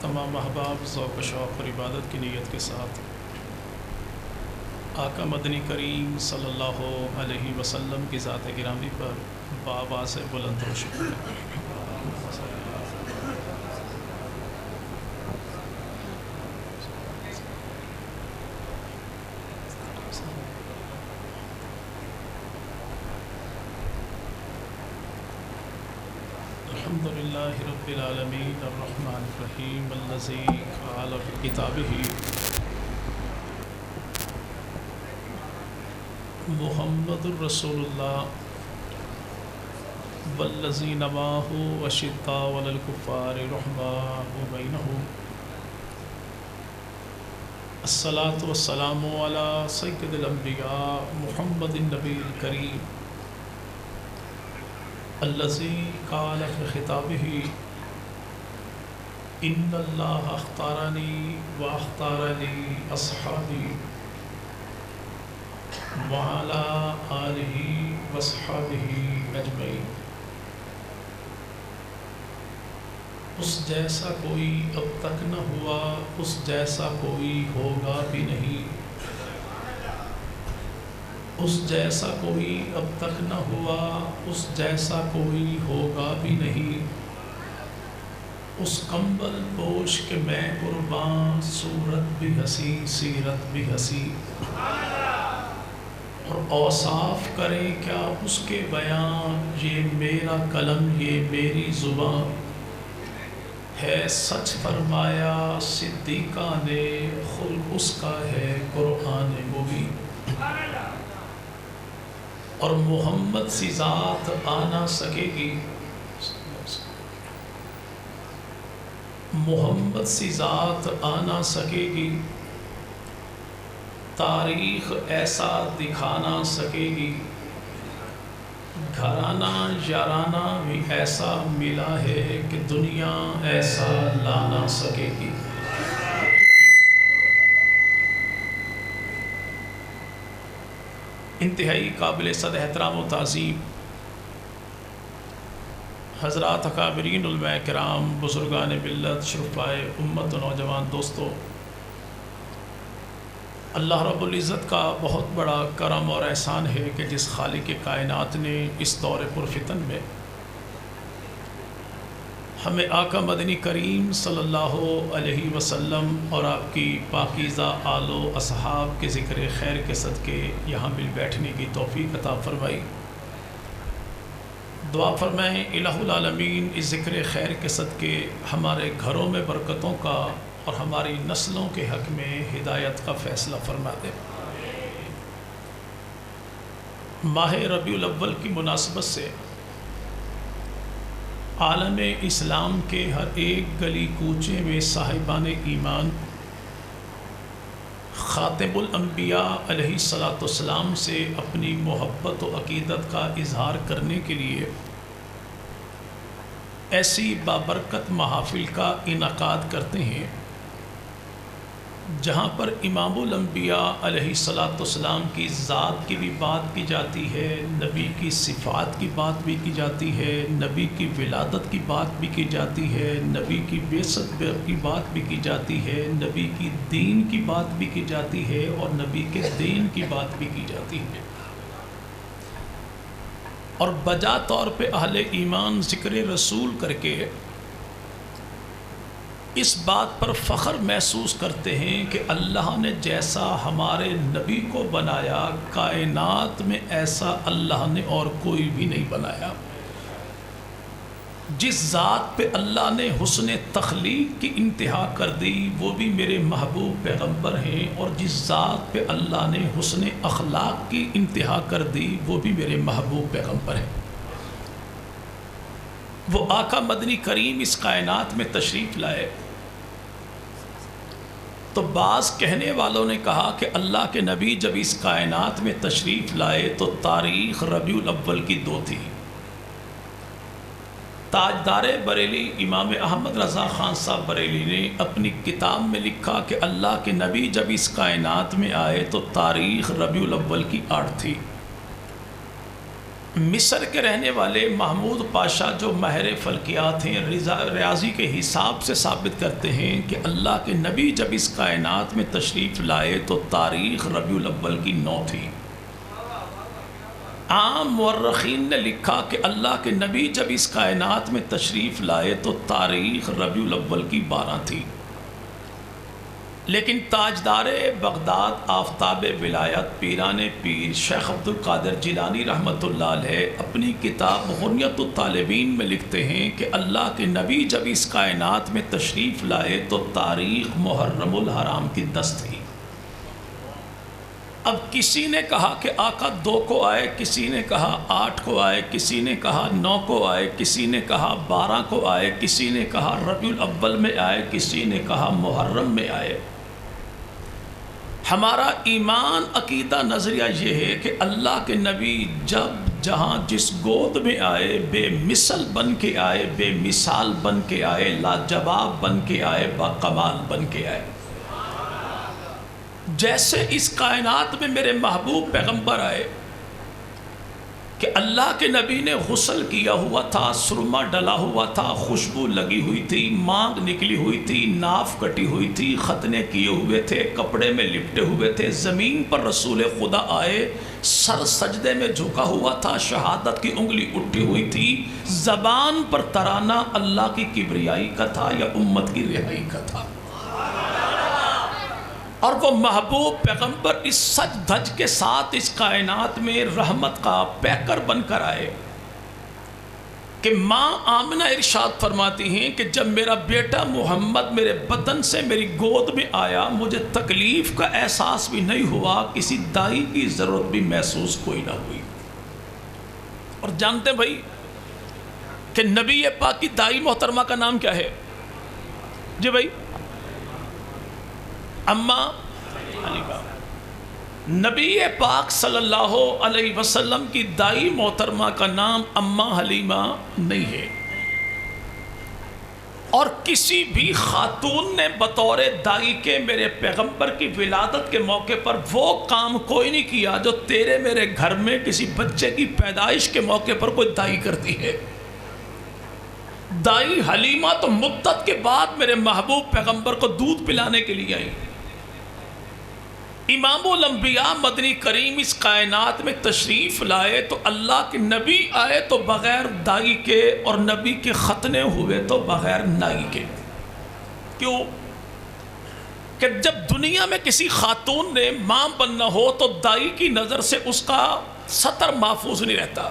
تمام احباب ذوق و شوق اور عبادت کی نیت کے ساتھ آقا مدنی کریم صلی اللہ علیہ وسلم کی ذات گرامی پر بآواز بلند و شکر الحمد للہ رب العالمین الرحمن الرحیم الذی قال فی کتابہ محمد الرسول اللہ والذین معہ اشداء علی الکفار رحماء بینہم الصلاۃ والسلام علی سید الانبیاء محمد النبی الکریم الذی قال فی خطابہ ان اللہ اختارنی و اختار لی اصحابی وعلی آلہ واصحابہ اجمعین۔ اس جیسا کوئی اب تک نہ ہوا، اس جیسا کوئی ہوگا بھی نہیں، اس جیسا کوئی اب تک نہ ہوا، اس جیسا کوئی ہوگا بھی نہیں، اس کمبل پوش کے میں قربان، صورت بھی ہنسی سیرت بھی ہنسی، اور اوصاف کریں کیا اس کے بیان، یہ میرا قلم یہ میری زبان، ہے سچ فرمایا صدیقہ نے، خلق اس کا ہے قرآن مبین، اور محمد سی ذات آ نہ سکے گی، محمد سی ذات آ نہ سکے گی، تاریخ ایسا دکھا نہ سکے گی، گھرانہ یارانہ بھی ایسا ملا ہے کہ دنیا ایسا لا نہ سکے گی۔ انتہائی قابل صد احترام و تعظیم حضرات اکابرین علماء کرام، بزرگان ملت، شرفائے امت و نوجوان دوستو، اللہ رب العزت کا بہت بڑا کرم اور احسان ہے کہ جس خالق کائنات نے اس دور پرفتن میں ہمیں آقا مدنی کریم صلی اللہ علیہ وسلم اور آپ کی پاکیزہ آل و اصحاب کے ذکر خیر کے صدقے یہاں مل بیٹھنے کی توفیق عطا فرمائی۔ دعا فرمائیں الہ العالمین اس ذکر خیر کے صدقے ہمارے گھروں میں برکتوں کا اور ہماری نسلوں کے حق میں ہدایت کا فیصلہ فرما دے۔ ماہ ربیع الاول کی مناسبت سے عالم اسلام کے ہر ایک گلی کوچے میں صاحبان ایمان خاتم الانبیاء علیہ الصلاۃ والسلام سے اپنی محبت و عقیدت کا اظہار کرنے کے لیے ایسی بابرکت محافل کا انعقاد کرتے ہیں جہاں پر امام الانبیاء علیہ الصلاۃ والسلام کی ذات کی بھی بات کی جاتی ہے، نبی کی صفات کی بات بھی کی جاتی ہے، نبی کی ولادت کی بات بھی کی جاتی ہے، نبی کی بعثت کی بات بھی کی جاتی ہے، نبی کی دین کی بات بھی کی جاتی ہے، اور نبی کے دین کی بات بھی کی جاتی ہے، اور بجا طور پہ اہل ایمان ذکر رسول کر کے اس بات پر فخر محسوس کرتے ہیں کہ اللہ نے جیسا ہمارے نبی کو بنایا، کائنات میں ایسا اللہ نے اور کوئی بھی نہیں بنایا۔ جس ذات پہ اللہ نے حسن تخلیق کی انتہا کر دی وہ بھی میرے محبوب پیغمبر ہیں، اور جس ذات پہ اللہ نے حسن اخلاق کی انتہا کر دی وہ بھی میرے محبوب پیغمبر ہیں۔ وہ آقا مدنی کریم اس کائنات میں تشریف لائے تو بعض کہنے والوں نے کہا کہ اللہ کے نبی جب اس کائنات میں تشریف لائے تو تاریخ ربیع الاول کی 2 تھی۔ تاجدار بریلی امام احمد رضا خان صاحب بریلی نے اپنی کتاب میں لکھا کہ اللہ کے نبی جب اس کائنات میں آئے تو تاریخ ربیع الاول کی 8 تھی، مصر کے رہنے والے محمود پاشا جو ماہر فلکیات ہیں، ریاضی کے حساب سے ثابت کرتے ہیں کہ اللہ کے نبی جب اس کائنات میں تشریف لائے تو تاریخ ربیع الاول کی 9 تھی۔ عام مورخین نے لکھا کہ اللہ کے نبی جب اس کائنات میں تشریف لائے تو تاریخ ربیع الاول کی 12 تھی، لیکن تاجدار بغداد آفتاب ولایت پیران پیر شیخ عبد القادر جیلانی رحمۃ اللہ علیہ اپنی کتاب غنیۃ الطالبین میں لکھتے ہیں کہ اللہ کے نبی جب اس کائنات میں تشریف لائے تو تاریخ محرم الحرام کی 10 تھی۔ اب کسی نے کہا کہ آقا 2 کو آئے، کسی نے کہا 8 کو آئے، کسی نے کہا 9 کو آئے، کسی نے کہا 12 کو آئے، کسی نے کہا ربیع الاول میں آئے، کسی نے کہا محرم میں آئے۔ ہمارا ایمان عقیدہ نظریہ یہ ہے کہ اللہ کے نبی جب جہاں جس گود میں آئے بے مثل بن کے آئے، بے مثال بن کے آئے، لاجواب بن کے آئے، باکمال بن کے آئے۔ جیسے اس کائنات میں میرے محبوب پیغمبر آئے کہ اللہ کے نبی نے غسل کیا ہوا تھا، سرما ڈلا ہوا تھا، خوشبو لگی ہوئی تھی، مانگ نکلی ہوئی تھی، ناف کٹی ہوئی تھی، ختنے کیے ہوئے تھے، کپڑے میں لپٹے ہوئے تھے، زمین پر رسول خدا آئے، سر سجدے میں جھکا ہوا تھا، شہادت کی انگلی اٹھی ہوئی تھی، زبان پر ترانہ اللہ کی کبریائی کا تھا یا امت کی رہائی کا تھا، اور وہ محبوب پیغمبر اس سج دھج کے ساتھ اس کائنات میں رحمت کا پیکر بن کر آئے کہ ماں آمنہ ارشاد فرماتی ہیں کہ جب میرا بیٹا محمد میرے بدن سے میری گود میں آیا مجھے تکلیف کا احساس بھی نہیں ہوا، کسی دائی کی ضرورت بھی محسوس کوئی نہ ہوئی۔ اور جانتے ہیں بھائی کہ نبی پاک کی دائی محترمہ کا نام کیا ہے؟ جی بھائی، اماں حلیمہ۔ نبی پاک صلی اللہ علیہ وسلم کی دائی محترمہ کا نام اماں حلیمہ نہیں ہے، اور کسی بھی خاتون نے بطور دائی کے میرے پیغمبر کی ولادت کے موقع پر وہ کام کوئی نہیں کیا جو تیرے میرے گھر میں کسی بچے کی پیدائش کے موقع پر کوئی دائی کرتی ہے۔ دائی حلیمہ تو مدت کے بعد میرے محبوب پیغمبر کو دودھ پلانے کے لیے آئی۔ امام الانبیاء مدنی کریم اس کائنات میں تشریف لائے تو اللہ کے نبی آئے تو بغیر دائی کے، اور نبی کے ختنے ہوئے تو بغیر نائی کے۔ کیوں؟ کہ جب دنیا میں کسی خاتون نے ماں بننا ہو تو دائی کی نظر سے اس کا سطر محفوظ نہیں رہتا،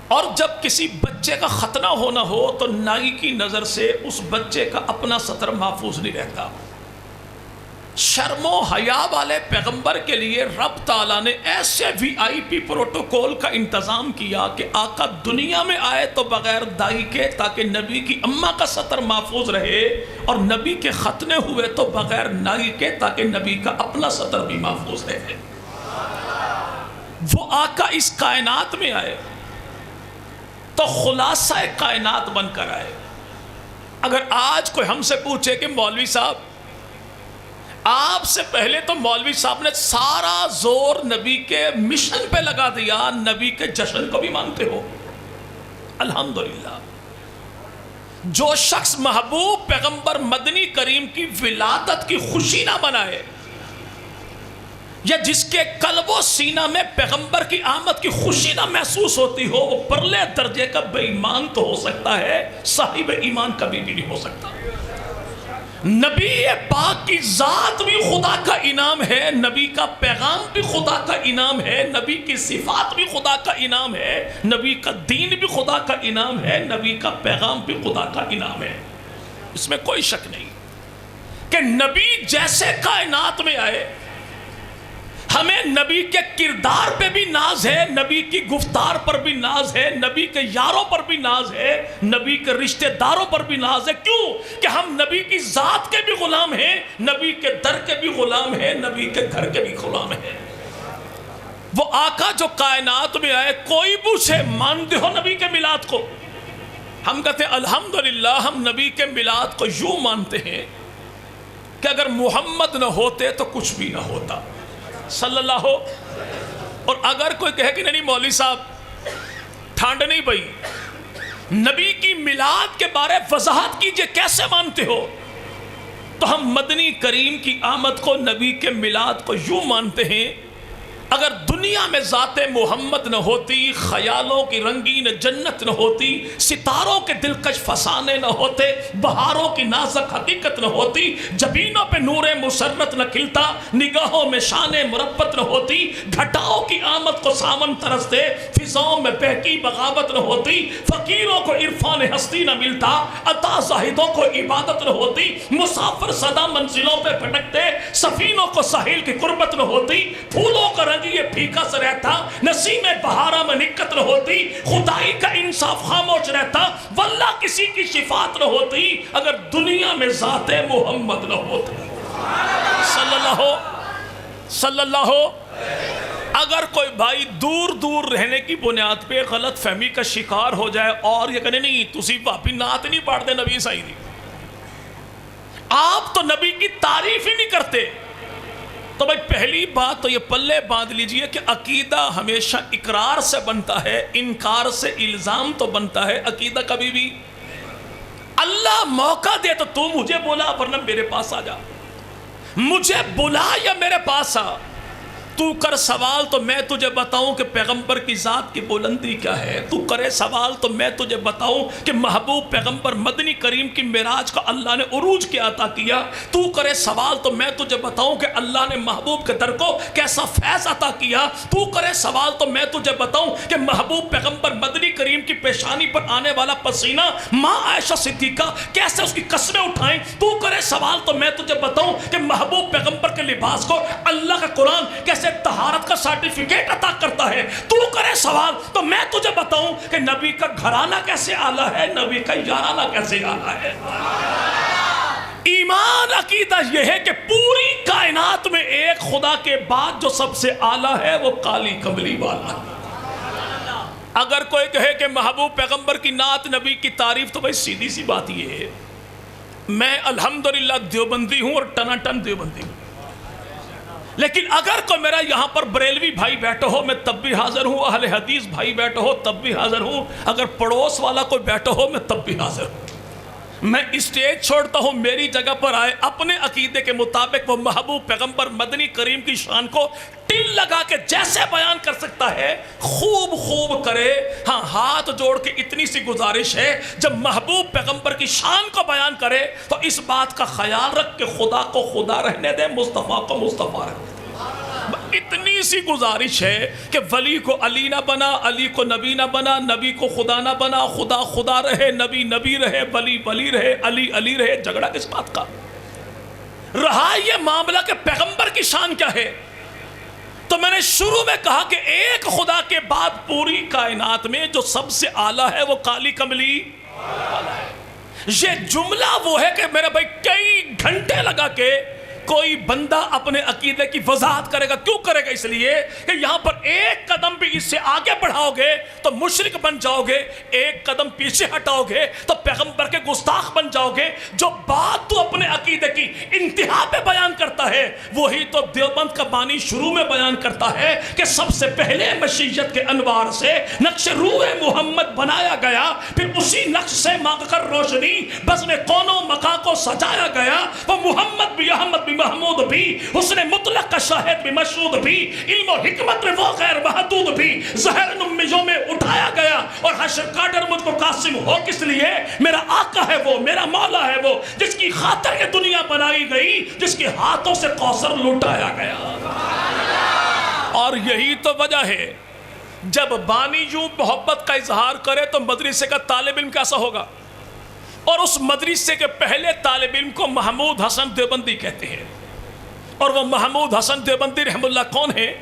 اور جب کسی بچے کا ختنہ ہونا ہو تو نائی کی نظر سے اس بچے کا اپنا سطر محفوظ نہیں رہتا۔ شرم و حیا والے پیغمبر کے لیے رب تعالیٰ نے ایسے وی آئی پی پروٹوکول کا انتظام کیا کہ آقا دنیا میں آئے تو بغیر دائی کے تاکہ نبی کی اماں کا سطر محفوظ رہے، اور نبی کے ختنے ہوئے تو بغیر نائی کے تاکہ نبی کا اپنا سطر بھی محفوظ رہے۔ وہ آقا اس کائنات میں آئے تو خلاصہ کائنات بن کر آئے۔ اگر آج کوئی ہم سے پوچھے کہ مولوی صاحب آپ سے پہلے تو مولوی صاحب نے سارا زور نبی کے مشن پہ لگا دیا، نبی کے جشن کو بھی مانتے ہو؟ الحمدللہ۔ جو شخص محبوب پیغمبر مدنی کریم کی ولادت کی خوشی نہ منائے، یا جس کے قلب و سینہ میں پیغمبر کی آمد کی خوشی نہ محسوس ہوتی ہو، وہ پرلے درجے کا بے ایمان تو ہو سکتا ہے، صاحب ایمان کبھی بھی نہیں ہو سکتا۔ نبی پاک کی ذات بھی خدا کا انعام ہے، نبی کا پیغام بھی خدا کا انعام ہے، نبی کی صفات بھی خدا کا انعام ہے، نبی کا دین بھی خدا کا انعام ہے، نبی کا پیغام بھی خدا کا انعام ہے۔ اس میں کوئی شک نہیں کہ نبی جیسے کائنات میں آئے، ہمیں نبی کے کردار پہ بھی ناز ہے، نبی کی گفتار پر بھی ناز ہے، نبی کے یاروں پر بھی ناز ہے، نبی کے رشتہ داروں پر بھی ناز ہے۔ کیوں؟ کہ ہم نبی کی ذات کے بھی غلام ہیں، نبی کے در کے بھی غلام ہیں، نبی کے گھر کے بھی غلام ہیں۔ وہ آقا جو کائنات میں آئے، کوئی پوچھے مانتے ہو نبی کے میلاد کو؟ ہم کہتے ہیں الحمدللہ ہم نبی کے میلاد کو یوں مانتے ہیں کہ اگر محمد نہ ہوتے تو کچھ بھی نہ ہوتا، صلی اللہ اور اگر کوئی کہے کہ نہیں مولوی صاحب ٹھنڈ نہیں پئی، نبی کی میلاد کے بارے وضاحت کیجئے کیسے مانتے ہو، تو ہم مدنی کریم کی آمد کو، نبی کے میلاد کو یوں مانتے ہیں، اگر دنیا میں ذات محمد نہ ہوتی، خیالوں کی رنگین جنت نہ ہوتی، ستاروں کے دلکش فسانے نہ ہوتے، بہاروں کی نازک حقیقت نہ ہوتی، جبینوں پہ نور مسرت نہ کھلتا، نگاہوں میں شان مربت نہ ہوتی، گھٹاؤں کی آمد کو سامن ترستے، فضاؤں میں بہکی بغاوت نہ ہوتی، فقیروں کو عرفان ہستی نہ ملتا، عطا زاہدوں کو عبادت نہ ہوتی، مسافر صدا منزلوں پہ بھٹکتے، سفینوں کو ساحل کی قربت نہ ہوتی، پھولوں کا رنگ یہ پھیکا سے رہتا، نسیم بہارا میں نکت نہ ہوتی، خدائی کا انصاف خاموش رہتا، واللہ کسی کی شفاعت نہ ہوتی، اگر دنیا میں ذات محمد نہ ہوتی صلی اللہ ہو۔ اگر کوئی بھائی دور دور رہنے کی بنیاد پہ غلط فہمی کا شکار ہو جائے اور یہ کہنے نہیں تسی واپی نعت نہیں پڑھتے نبی صحیح دی، آپ تو نبی کی تعریف ہی نہیں کرتے، تو بھائی پہلی بات تو یہ پلے باندھ لیجئے کہ عقیدہ ہمیشہ اقرار سے بنتا ہے، انکار سے الزام تو بنتا ہے، عقیدہ کبھی بھی اللہ موقع دے تو مجھے بولا ورنہ میرے پاس آ جا، مجھے بلا یا میرے پاس آ، تو کر سوال تو میں تجھے بتاؤں کہ پیغمبر کی ذات کی بلندی کیا ہے، تو کرے سوال تو میں تجھے بتاؤں کہ محبوب پیغمبر مدنی کریم کی معراج کا اللہ نے عروج کیا عطا کیا، تو کرے سوال تو میں تجھے بتاؤں کہ اللہ نے محبوب کے در کو کیسا فیض عطا کیا، تو کرے سوال تو میں تجھے بتاؤں کہ محبوب پیغمبر مدنی کریم کی پیشانی پر آنے والا پسینہ ماں عائشہ صدیقہ کیسے اس کی قسمیں اٹھائیں، تو کرے سوال تو میں تجھے بتاؤں کہ محبوب پیغمبر کے لباس کو اللہ کا قرآن کیسے طہارت کا سرٹیفکیٹ عطا کرتا ہے، تو کرے سوال تو میں تجھے بتاؤں کہ نبی کا گھرانہ کیسے اعلیٰ ہے، نبی کا یارانہ کیسے اعلیٰ ہے۔ ایمان عقیدہ یہ ہے کہ پوری کائنات میں ایک خدا کے بعد جو سب سے اعلیٰ ہے وہ کالی کملی والا ہے۔ اگر کوئی کہے کہ محبوب پیغمبر کی نعت نبی کی تعریف، تو بھائی سیدھی سی بات یہ ہے، میں الحمدللہ دیوبندی ہوں اور ٹنا ٹن دیوبندی ہوں، لیکن اگر کوئی میرا یہاں پر بریلوی بھائی بیٹھا ہو میں تب بھی حاضر ہوں، اہل حدیث بھائی بیٹھا ہو تب بھی حاضر ہوں، اگر پڑوس والا کوئی بیٹھا ہو میں تب بھی حاضر ہوں، میں اسٹیج چھوڑتا ہوں، میری جگہ پر آئے، اپنے عقیدے کے مطابق وہ محبوب پیغمبر مدنی کریم کی شان کو ٹل لگا کے جیسے بیان کر سکتا ہے خوب خوب کرے۔ ہاں ہاتھ جوڑ کے اتنی سی گزارش ہے، جب محبوب پیغمبر کی شان کو بیان کرے تو اس بات کا خیال رکھ کہ خدا کو خدا رہنے دے، مصطفیٰ کو مصطفیٰ رہنے دے۔ اتنی سی گزارش ہے کہ ولی کو علی نہ بنا، علی کو نبی نہ بنا، نبی کو خدا نہ بنا، خدا خدا رہے، نبی نبی رہے، ولی ولی رہے، علی علی رہے، جھگڑا کس بات کا رہا یہ معاملہ کہ پیغمبر کی شان کیا ہے؟ تو میں نے شروع میں کہا کہ ایک خدا کے بعد پوری کائنات میں جو سب سے اعلیٰ ہے وہ کالی کملی والا ہے۔ یہ جملہ وہ ہے کہ میرے بھائی کئی گھنٹے لگا کے کوئی بندہ اپنے عقیدے کی وضاحت کرے گا، کیوں کرے گا؟ اس لیے کہ یہاں پر ایک قدم بھی اس سے آگے بڑھاؤ گے تو مشرک بن جاؤ گے، ایک قدم پیچھے ہٹاؤ گے تو پیغمبر کے گستاخ بن جاؤ گے۔ جو بات تو اپنے عقیدے کی انتہا پہ بیان کرتا ہے وہی تو دیوبند کا بانی شروع میں بیان کرتا ہے کہ سب سے پہلے مشیت کے انوار سے نقش روح محمد بنایا گیا، پھر اسی نقش سے مانگ کر روشنی بزم کون و مکان کو سجایا گیا، وہ محمد بھی احمد بھی محمود بھی، حسن مطلق کا شاہد بھی مشہود بھی، علم و حکمت میں وہ غیر محدود بھی، زہر نمیوں میں اٹھایا گیا، اور حشر کا ڈر مجھ کو قاسم ہو کس لیے؟ میرا آقا ہے وہ، میرا مولا ہے وہ، جس کی خاطر یہ دنیا بنائی گئی، جس کے ہاتھوں سے کوثر لوٹایا گیا۔ اور یہی تو وجہ ہے جب بانی یوں محبت کا اظہار کرے تو مدرسے کا طالب علم کیسا ہوگا؟ اور اس مدرسے کے پہلے طالب علم کو محمود حسن دیوبندی کہتے ہیں، اور وہ محمود حسن دیوبندی رحم اللہ کون ہے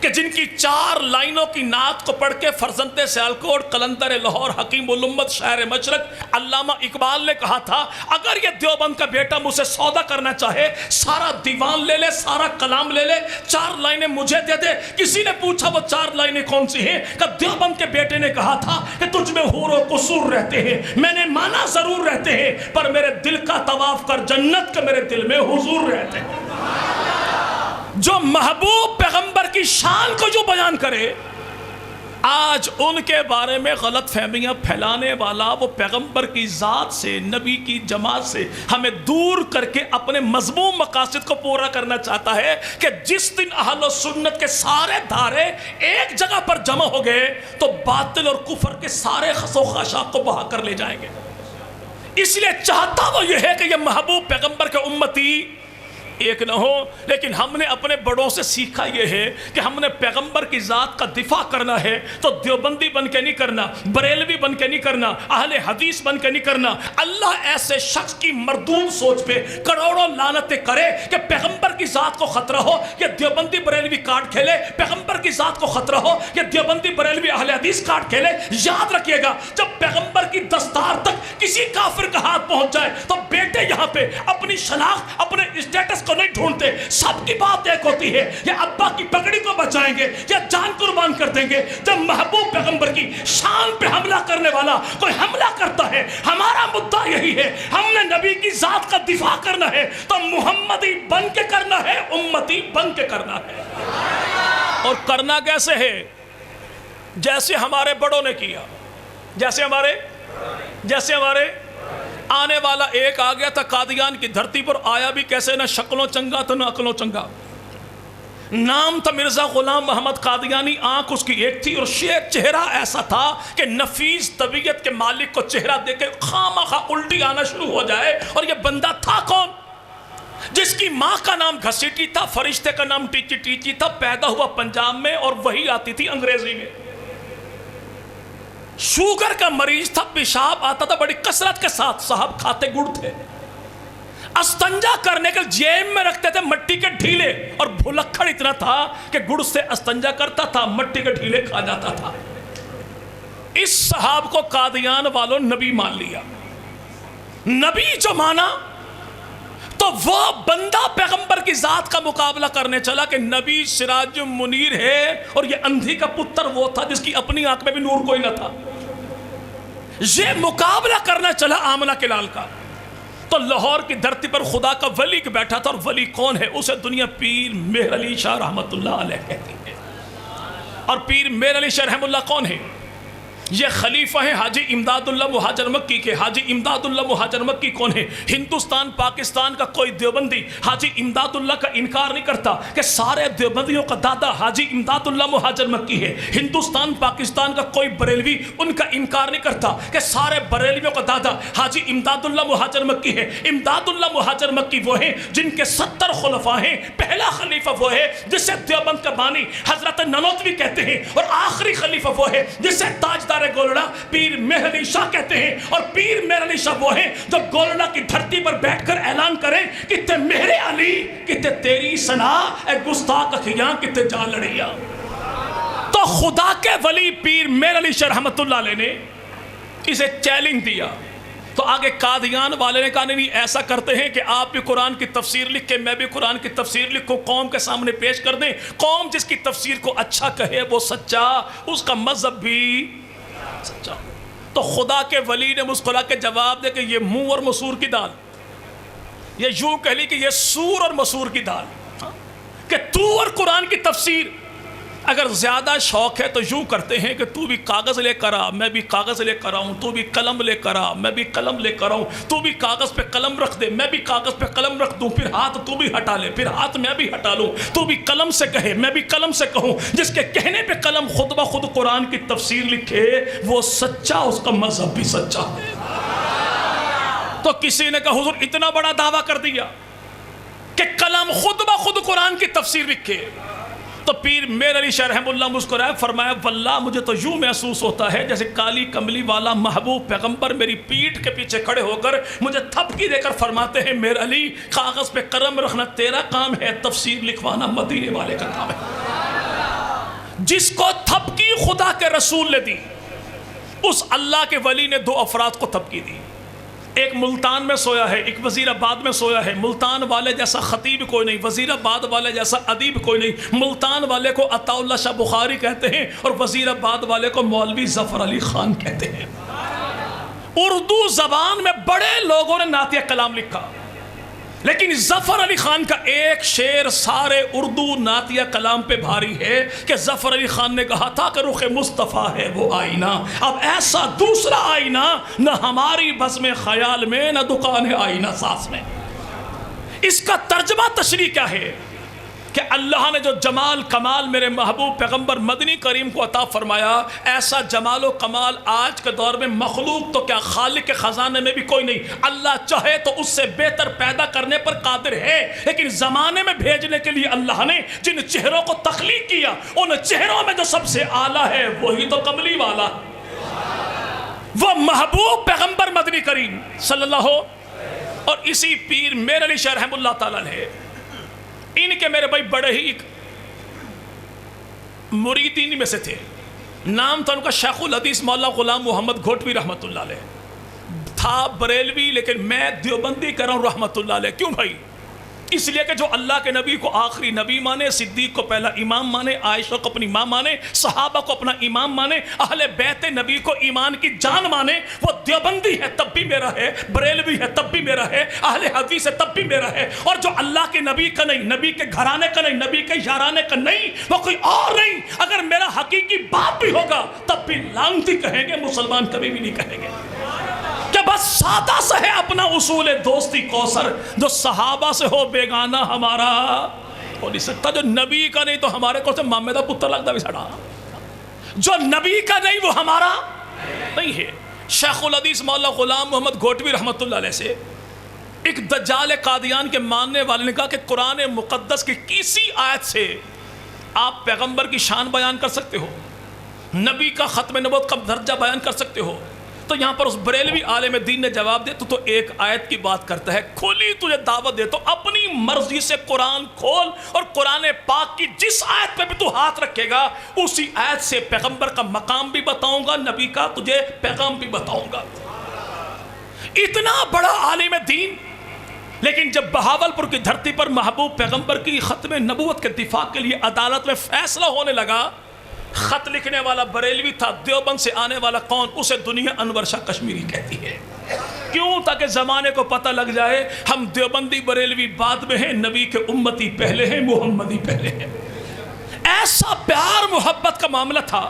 کہ جن کی 4 لائنوں کی نعت کو پڑھ کے فرزند سیالکوٹ، قلندر لاہور، حکیم الامت، شاعر مشرق علامہ اقبال نے کہا تھا کہ یہ دیوبند کا بیٹا مجھ سے سودا کرنا چاہے سارا دیوان لے لے، سارا کلام لے لے، 4 لائنیں مجھے دے دے۔ کسی نے پوچھا وہ 4 لائنیں کون سی ہیں؟ کہ دیوبند کے بیٹے نے کہا تھا کہ تجھ میں حور و قصور رہتے ہیں، میں نے مانا ضرور رہتے ہیں، پر میرے دل کا طواف کر جنت کے میرے دل میں حضور رہتے ہیں۔ جو محبوب پیغمبر کی شان کو جو بیان کرے، آج ان کے بارے میں غلط فہمیاں پھیلانے والا وہ پیغمبر کی ذات سے، نبی کی جماعت سے ہمیں دور کر کے اپنے مذموم مقاصد کو پورا کرنا چاہتا ہے کہ جس دن اہل و سنت کے سارے دھارے ایک جگہ پر جمع ہو گئے تو باطل اور کفر کے سارے خس و خاشاک کو بہا کر لے جائیں گے۔ اس لیے چاہتا وہ یہ ہے کہ یہ محبوب پیغمبر کے امتی ایک نہ ہو، لیکن ہم نے اپنے بڑوں سے سیکھا یہ ہے کہ ہم نے پیغمبر کی ذات کا دفاع کرنا ہے تو دیوبندی بن کے نہیں کرنا، بریلوی بن کے نہیں کرنا، اہل حدیث بن کے نہیں کرنا۔ اللہ ایسے شخص کی مردود سوچ پہ کروڑوں لعنتیں کرے کہ پیغمبر کی ذات کو خطرہ ہو کہ دیوبندی بریلوی کارڈ کھیلے، پیغمبر کی ذات کو خطرہ ہو کہ دیوبندی بریلوی اہل حدیث کارڈ کھیلے۔ یاد رکھیے گا، جب پیغمبر کی دستار تک کسی کافر کا ہاتھ پہنچ جائے تو بیٹے یہاں پہ اپنی شناخت، اپنے اسٹیٹس کو نہیں ڈھونڈتے، سب کی بات ایک ہوتی ہے، یا ابا کی پگڑی کو بچائیں گے یا جان قربان کر دیں گے۔ جب محبوب پیغمبر کی شان پہ حملہ کرنے والا کوئی حملہ کرتا ہے، ہمارا مدعا یہی ہے، ہم نے نبی کی ذات کا دفاع کرنا ہے تو محمدی بن کے کرنا ہے، امتی بن کے کرنا ہے۔ اور کرنا کیسے ہے؟ جیسے ہمارے بڑوں نے کیا، جیسے ہمارے آنے والا ایک آ گیا تھا قادیان کی دھرتی پر، آیا بھی کیسے، نہ شکلوں چنگا تھا نہ عقلوں چنگا، نام تھا مرزا غلام محمد قادیانی، آنکھ اس کی ایک تھی اور چہرہ ایسا تھا کہ نفیس طبیعت کے مالک کو چہرہ دے کے خامخواہ الٹی آنا شروع ہو جائے۔ اور یہ بندہ تھا کون؟ جس کی ماں کا نام گھسیٹی تھا، فرشتے کا نام ٹیچی ٹیچی تھا، پیدا ہوا پنجاب میں اور وہی آتی تھی انگریزی میں۔ شوگر کا مریض تھا، پیشاب آتا تھا بڑی کثرت کے ساتھ، صاحب کھاتے گڑ تھے، استنجا کرنے کے جیب میں رکھتے تھے مٹی کے ڈھیلے، اور بھلکڑ اتنا تھا کہ گڑ سے استنجا کرتا تھا، مٹی کے ڈھیلے کھا جاتا تھا۔ اس صحاب کو قادیان والوں نبی مان لیا۔ نبی جو مانا تو وہ بندہ پیغمبر کی ذات کا مقابلہ کرنے چلا کہ نبی سراج منیر ہے، اور یہ اندھی کا پتر وہ تھا جس کی اپنی آنکھ میں بھی نور کوئی نہ تھا۔ یہ مقابلہ کرنا چلا آمنہ کے لال کا، تو لاہور کی دھرتی پر خدا کا ولی بیٹھا تھا، اور ولی کون ہے؟ اسے دنیا پیر مہر علی شاہ رحمت اللہ علیہ کہتی ہے۔ اور پیر مہر علی شاہ رحمت اللہ کون ہے؟ یہ خلیفہ ہیں حاجی امداد اللہ مہاجر مکی کے۔ حاجی امداد اللہ مہاجر مکی کون ہے؟ ہندوستان پاکستان کا کوئی دیوبندی حاجی امداد اللہ کا انکار نہیں کرتا کہ سارے دیوبندیوں کا دادا حاجی امداد اللہ مہاجر مکی ہے۔ ہندوستان پاکستان کا کوئی بریلوی ان کا انکار نہیں کرتا کہ سارے بریلویوں کا دادا حاجی امداد اللہ مہاجر مکی ہے۔ امداد اللہ مہاجر مکی وہ ہیں جن کے 70 خلفاء ہیں، پہلا خلیفہ وہ ہے جسے دیوبند کا بانی حضرت نانوتوی کہتے ہیں، اور آخری خلیفہ وہ ہے جسے تاجدار گولڑا پیر مہر علی شاہ کہتے ہیں۔ اور پیر مہر علی شاہ وہ ہیں جو گولڑا کی دھرتی پر بیٹھ کر اعلان کریں کہ تے مہر علی کہ تے تیری سنا اے گستاخ اکھیاں کہ تے جان لڑیاں۔ تو خدا کے ولی پیر مہر علی شاہ رحمت اللہ علیہ نے اسے چیلنج دیا، تو آگے قادیان والے نے کہا نہیں، ایسا کرتے ہیں کہ آپ بھی قرآن کی تفسیر لکھ کے میں بھی قرآن کی تفسیر لکھوں، قوم کے سامنے پیش کر دیں، قوم جس کی تفسیر کو اچھا کہے وہ سچا، اس کا مذہب بھی سچا۔ تو خدا کے ولی نے مسکرا کے جواب دے کہ یہ منہ اور مسور کی دال، یہ یوں کہہ لی کہ یہ سور اور مسور کی دال، کہ تو اور قرآن کی تفسیر اگر زیادہ شوق ہے تو یوں کرتے ہیں کہ تو بھی کاغذ لے کر آ، میں بھی کاغذ لے کر آؤں، تو بھی قلم لے کر آ، میں بھی قلم لے کر آؤں، تو بھی کاغذ پہ قلم رکھ دے، میں بھی کاغذ پہ قلم رکھ دوں، پھر ہاتھ تو بھی ہٹا لے، پھر ہاتھ میں بھی ہٹا لوں، تو بھی قلم سے کہے میں بھی قلم سے کہوں، جس کے کہنے پہ قلم خود بخود قرآن کی تفسیر لکھے وہ سچا، اس کا مذہب بھی سچا ہے۔ تو کسی نے کہا حضور اتنا بڑا دعویٰ کر دیا کہ قلم خود بخود قرآن کی تفسیر لکھے، تو پیر مہر علی شاہ رحمہ اللہ مسکرائے، فرمایا واللہ مجھے تو یوں محسوس ہوتا ہے جیسے کالی کملی والا محبوب پیغمبر میری پیٹھ کے پیچھے کھڑے ہو کر مجھے تھپکی دے کر فرماتے ہیں مہر علی کاغذ پہ قلم رکھنا تیرا کام ہے، تفسیر لکھوانا مدینے والے کا کام ہے۔ جس کو تھپکی خدا کے رسول نے دی، اس اللہ کے ولی نے 2 افراد کو تھپکی دی، ایک ملتان میں سویا ہے، ایک وزیر آباد میں سویا ہے۔ ملتان والے جیسا خطیب کوئی نہیں، وزیر آباد والے جیسا ادیب کوئی نہیں۔ ملتان والے کو عطا اللہ شاہ بخاری کہتے ہیں اور وزیر آباد والے کو مولوی ظفر علی خان کہتے ہیں۔ اردو زبان میں بڑے لوگوں نے نعتیہ کلام لکھا، لیکن ظفر علی خان کا ایک شعر سارے اردو نعتیہ کلام پہ بھاری ہے کہ ظفر علی خان نے کہا تھا کہ رخ مصطفیٰ ہے وہ آئینہ، اب ایسا دوسرا آئینہ نہ ہماری بزم خیال میں نہ دکان آئینہ ساز میں۔ اس کا ترجمہ تشریح کیا ہے کہ اللہ نے جو جمال کمال میرے محبوب پیغمبر مدنی کریم کو عطا فرمایا، ایسا جمال و کمال آج کے دور میں مخلوق تو کیا خالق کے خزانے میں بھی کوئی نہیں۔ اللہ چاہے تو اس سے بہتر پیدا کرنے پر قادر ہے، لیکن زمانے میں بھیجنے کے لیے اللہ نے جن چہروں کو تخلیق کیا ان چہروں میں جو سب سے اعلیٰ ہے وہی تو کملی والا ہے، وہ محبوب پیغمبر مدنی کریم صلی اللہ ہو۔ اور اسی پیر میر علی شاہ رحمہ اللہ تعالیٰ نے، ان کے میرے بھائی بڑے ہی مریدین میں سے تھے، نام تھا ان کا شیخ الحدیث مولانا غلام محمد گھوٹوی رحمۃ اللہ علیہ، تھا بریلوی لیکن میں دیوبندی کر رہا ہوں رحمۃ اللہ علیہ۔ کیوں بھائی؟ اس لیے کہ جو اللہ کے نبی کو آخری نبی مانے، صدیق کو پہلا امام مانے، عائشہ کو اپنی ماں مانے، صحابہ کو اپنا امام مانے، اہل بیت نبی کو ایمان کی جان مانے، وہ دیوبندی ہے تب بھی میرا ہے، بریلوی ہے تب بھی میرا ہے، اہل حدیث ہے تب بھی میرا ہے۔ اور جو اللہ کے نبی کا نہیں، نبی کے گھرانے کا نہیں، نبی کے یارانے کا نہیں، وہ کوئی اور نہیں، اگر میرا حقیقی باپ بھی ہوگا تب بھی لعنتی کہیں گے، مسلمان کبھی بھی نہیں کہیں گے، کہ بس سادہ سا ہے اپنا اصول دوستی کوثر، جو صحابہ سے ہو بیگانہ ہمارا ہو نہیں سکتا، جو نبی کا نہیں تو ہمارے کو سے مامے دا پتر لگتا بھی سڑا، جو نبی کا نہیں وہ ہمارا نہیں ہے۔ شیخ الحدیث مولانا غلام محمد گھوٹوی رحمۃ اللہ علیہ سے ایک دجال قادیان کے ماننے والے نے کہا کہ قرآن مقدس کی کسی آیت سے آپ پیغمبر کی شان بیان کر سکتے ہو، نبی کا ختم نبوت کا درجہ بیان کر سکتے ہو؟ تو یہاں پر اس بریلوی عالم دین نے جواب دیا تو ایک آیت کی بات کرتا ہے، کھولی تجھے دعوت دے تو اپنی مرضی سے قرآن کھول، اور قرآن پاک کی جس آیت پہ بھی تو ہاتھ رکھے گا اسی آیت سے پیغمبر کا مقام بھی بتاؤں گا، نبی کا تجھے پیغام بھی بتاؤں گا۔ اتنا بڑا عالم دین، لیکن جب بہاولپور کی دھرتی پر محبوب پیغمبر کی ختم نبوت کے دفاع کے لیے عدالت میں فیصلہ ہونے لگا، خط لکھنے والا بریلوی تھا، دیوبند سے آنے والا کون؟ اسے دنیا انور شاہ کشمیری کہتی ہے۔ کیوں؟ تاکہ زمانے کو پتہ لگ جائے ہم دیوبندی بریلوی بعد میں ہیں، نبی کے امتی پہلے ہیں، محمدی پہلے ہیں۔ ایسا پیار محبت کا معاملہ تھا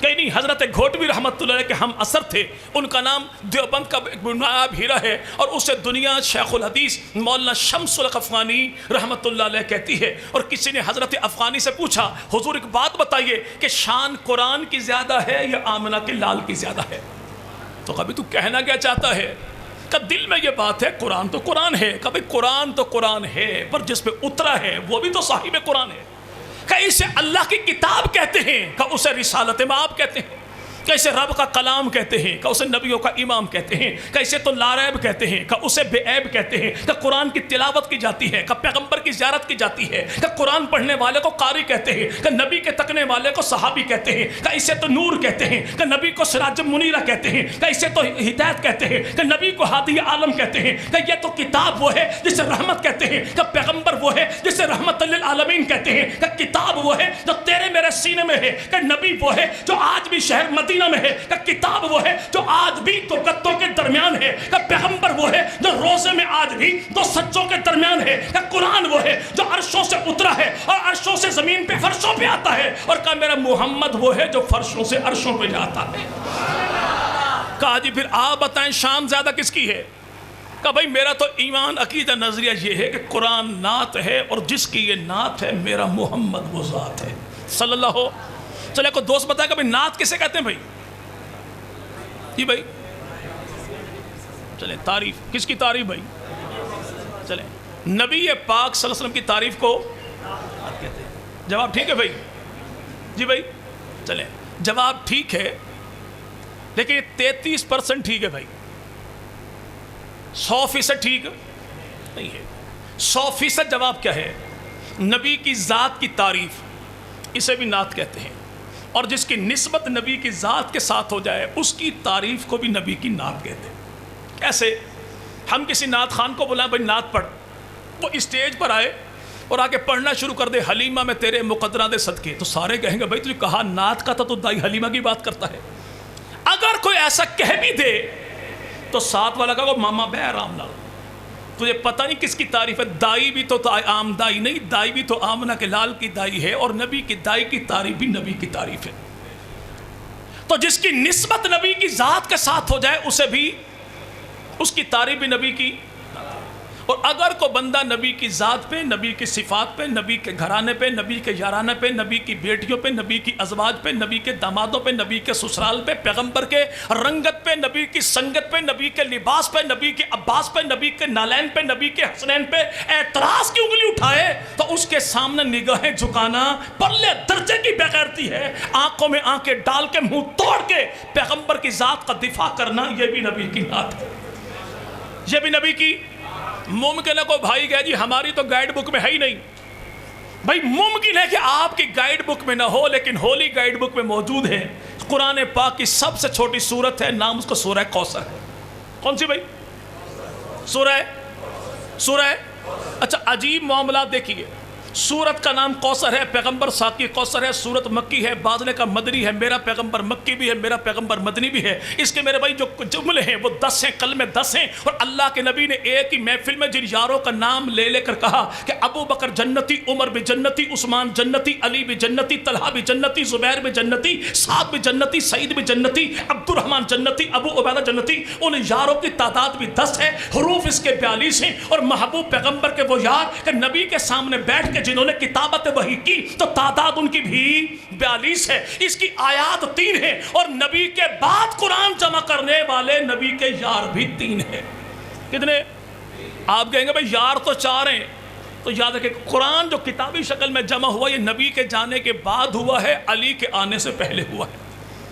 کہ نہیں، حضرت گھوٹوی رحمت اللہ علیہ کے ہم اثر تھے، ان کا نام دیوبند کا نایاب ہیرا ہے، اور اسے دنیا شیخ الحدیث مولانا شمس الحق افغانی رحمت اللہ علیہ کہتی ہے۔ اور کسی نے حضرت افغانی سے پوچھا، حضور ایک بات بتائیے کہ شان قرآن کی زیادہ ہے یا آمنہ کے لال کی زیادہ ہے؟ تو کبھی تو کہنا کیا چاہتا ہے کہ دل میں یہ بات ہے قرآن تو قرآن ہے، کبھی قرآن تو قرآن ہے، پر جس پہ اترا ہے وہ بھی تو صاحب قرآن ہے۔ کہ اسے اللہ کی کتاب کہتے ہیں، کہ اسے رسالت مآب کہتے ہیں، کہ اسے رب کا کلام کہتے ہیں، کہ اسے نبیوں کا امام کہتے ہیں، کہ اسے تو لاریب کہتے ہیں، کہ اسے بے عیب کہتے ہیں، کہ قرآن کی تلاوت کی جاتی ہے، کہ پیغمبر کی زیارت کی جاتی ہے، کہ قرآن پڑھنے والے کو قاری کہتے ہیں، کہ نبی کے تکنے والے کو صحابی کہتے ہیں، کہ اسے تو نور کہتے ہیں، کہ نبی کو سراج منیرہ کہتے ہیں، کہ اسے تو ہدایت کہتے ہیں، کہ نبی کو ہادی عالم کہتے ہیں، کہ یہ تو کتاب وہ ہے جسے رحمت کہتے ہیں، کہ پیغمبر وہ ہے جسے رحمت للعالمین کہتے ہیں، کہ کتاب وہ ہے جو تیرے میرے سینے میں ہے، کہ نبی وہ ہے جو آج بھی شہر مدینہ میں ہے، کہ کتاب وہ ہے جو آج بھی دو گتوں کے درمیان ہے، کہ پیغمبر وہ ہے جو روزے میں آج بھی دو سچوں کے درمیان ہے، کہ قرآن وہ ہے جو عرشوں سے اترا ہے اور عرشوں سے زمین پہ فرشوں پہ آتا ہے، اور کہ میرا محمد وہ ہے جو فرشوں سے عرشوں پہ جاتا ہے۔ کہا جی پھر آپ بتائیں شان زیادہ کس کی ہے؟ کہا بھائی میرا تو ایمان عقیدہ نظریہ یہ ہے کہ قرآن نعت ہے، اور جس کی یہ نعت ہے میرا محمد وہ ذات ہے صلی اللہ ہو۔ چلے کو دوست بتائے کہ بھائی نعت کسے کہتے ہیں بھائی؟ جی بھائی چلیں، تعریف کس کی تعریف بھائی؟ چلیں، نبی پاک صلی اللہ علیہ وسلم کی تعریف کو کہتے ہیں۔ جواب ٹھیک ہے بھائی؟ جی بھائی چلیں، جواب ٹھیک ہے، لیکن 33% ٹھیک ہے بھائی، 100% ٹھیک نہیں ہے۔ 100% جواب کیا ہے؟ نبی کی ذات کی تعریف، اسے بھی نعت کہتے ہیں، اور جس کی نسبت نبی کی ذات کے ساتھ ہو جائے اس کی تعریف کو بھی نبی کی نعت کہتے ہیں۔ کیسے؟ ہم کسی نعت خان کو بلائیں بھائی نعت پڑھ، وہ اسٹیج پر آئے اور آ کے پڑھنا شروع کر دے، حلیمہ میں تیرے مقدرہ دے صدقے، تو سارے کہیں گے بھائی تجھے کہا نعت کا تھا تو دائی حلیمہ کی بات کرتا ہے۔ اگر کوئی ایسا کہہ بھی دے تو ساتھ والا کہا ماما بے آرام نال، تجھے پتہ نہیں کس کی تعریف ہے؟ دائی بھی تو عام دائی نہیں، دائی بھی تو آمنہ کے لال کی دائی ہے، اور نبی کی دائی کی تعریف بھی نبی کی تعریف ہے۔ تو جس کی نسبت نبی کی ذات کے ساتھ ہو جائے اسے بھی، اس کی تعریف بھی نبی کی۔ اور اگر کوئی بندہ نبی کی ذات پہ، نبی کی صفات پہ، نبی کے گھرانے پہ، نبی کے یارانہ پہ، نبی کی بیٹیوں پہ، نبی کی ازواج پہ، نبی کے دامادوں پہ، نبی کے سسرال پہ، پیغمبر کے رنگت پہ، نبی کی سنگت پہ، نبی کے لباس پہ، نبی کے عباس پہ، نبی کے نالین پہ، نبی کے حسنین پہ اعتراض کی انگلی اٹھائے تو اس کے سامنے نگاہیں جھکانا پرلے درجے کی بغیرتی ہے۔ آنکھوں میں آنکھیں ڈال کے منہ توڑ کے پیغمبر کی ذات کا دفاع کرنا، یہ بھی نبی کی نعت ہے، یہ بھی نبی کی۔ ممکن ہے کوئی بھائی کہے جی ہماری تو گائیڈ بک میں ہے ہی نہیں۔ بھائی ممکن ہے کہ آپ کی گائیڈ بک میں نہ ہو، لیکن ہولی گائیڈ بک میں موجود ہے۔ قرآن پاک کی سب سے چھوٹی سورت ہے، نام اس کو سورہ کوثر ہے۔ کون سی بھائی؟ سورہ اچھا عجیب معاملات دیکھیے، سورت کا نام کوثر ہے، پیغمبر ساقی کوثر ہے، سورت مکی ہے، بعض نے کہا مدنی ہے، میرا پیغمبر مکی بھی ہے، میرا پیغمبر مدنی بھی ہے۔ اس کے میرے بھائی جو جملے ہیں وہ 10 ہیں، کلمے 10 ہیں، اور اللہ کے نبی نے ایک ہی محفل میں جن یاروں کا نام لے لے کر کہا کہ ابو بکر جنتی، عمر بھی جنتی، عثمان جنتی، علی بھی جنتی، طلحہ بھی جنتی، زبیر بھی جنتی، سعد بھی جنتی، سعید بھی جنتی، عبد الرحمن جنتی، ابو عبیدہ جنتی، ان یاروں کی تعداد بھی 10 ہے، حروف اس کے 42 ہیں، اور محبوب پیغمبر کے وہ یار کہ نبی کے سامنے بیٹھ کے جنہوں نے کتابت وحی کی تو تعداد ان کی بھی 42 ہے، اس کی آیات 3 ہیں، اور نبی کے بعد قرآن جمع کرنے والے نبی کے یار بھی 3 ہیں۔ کتنے؟ آپ کہیں گے بھئی یار تو 4 ہیں، تو یاد رکھیں قرآن جو کتابی شکل میں جمع ہوا یہ نبی کے جانے کے بعد ہوا ہے، علی کے آنے سے پہلے ہوا ہے۔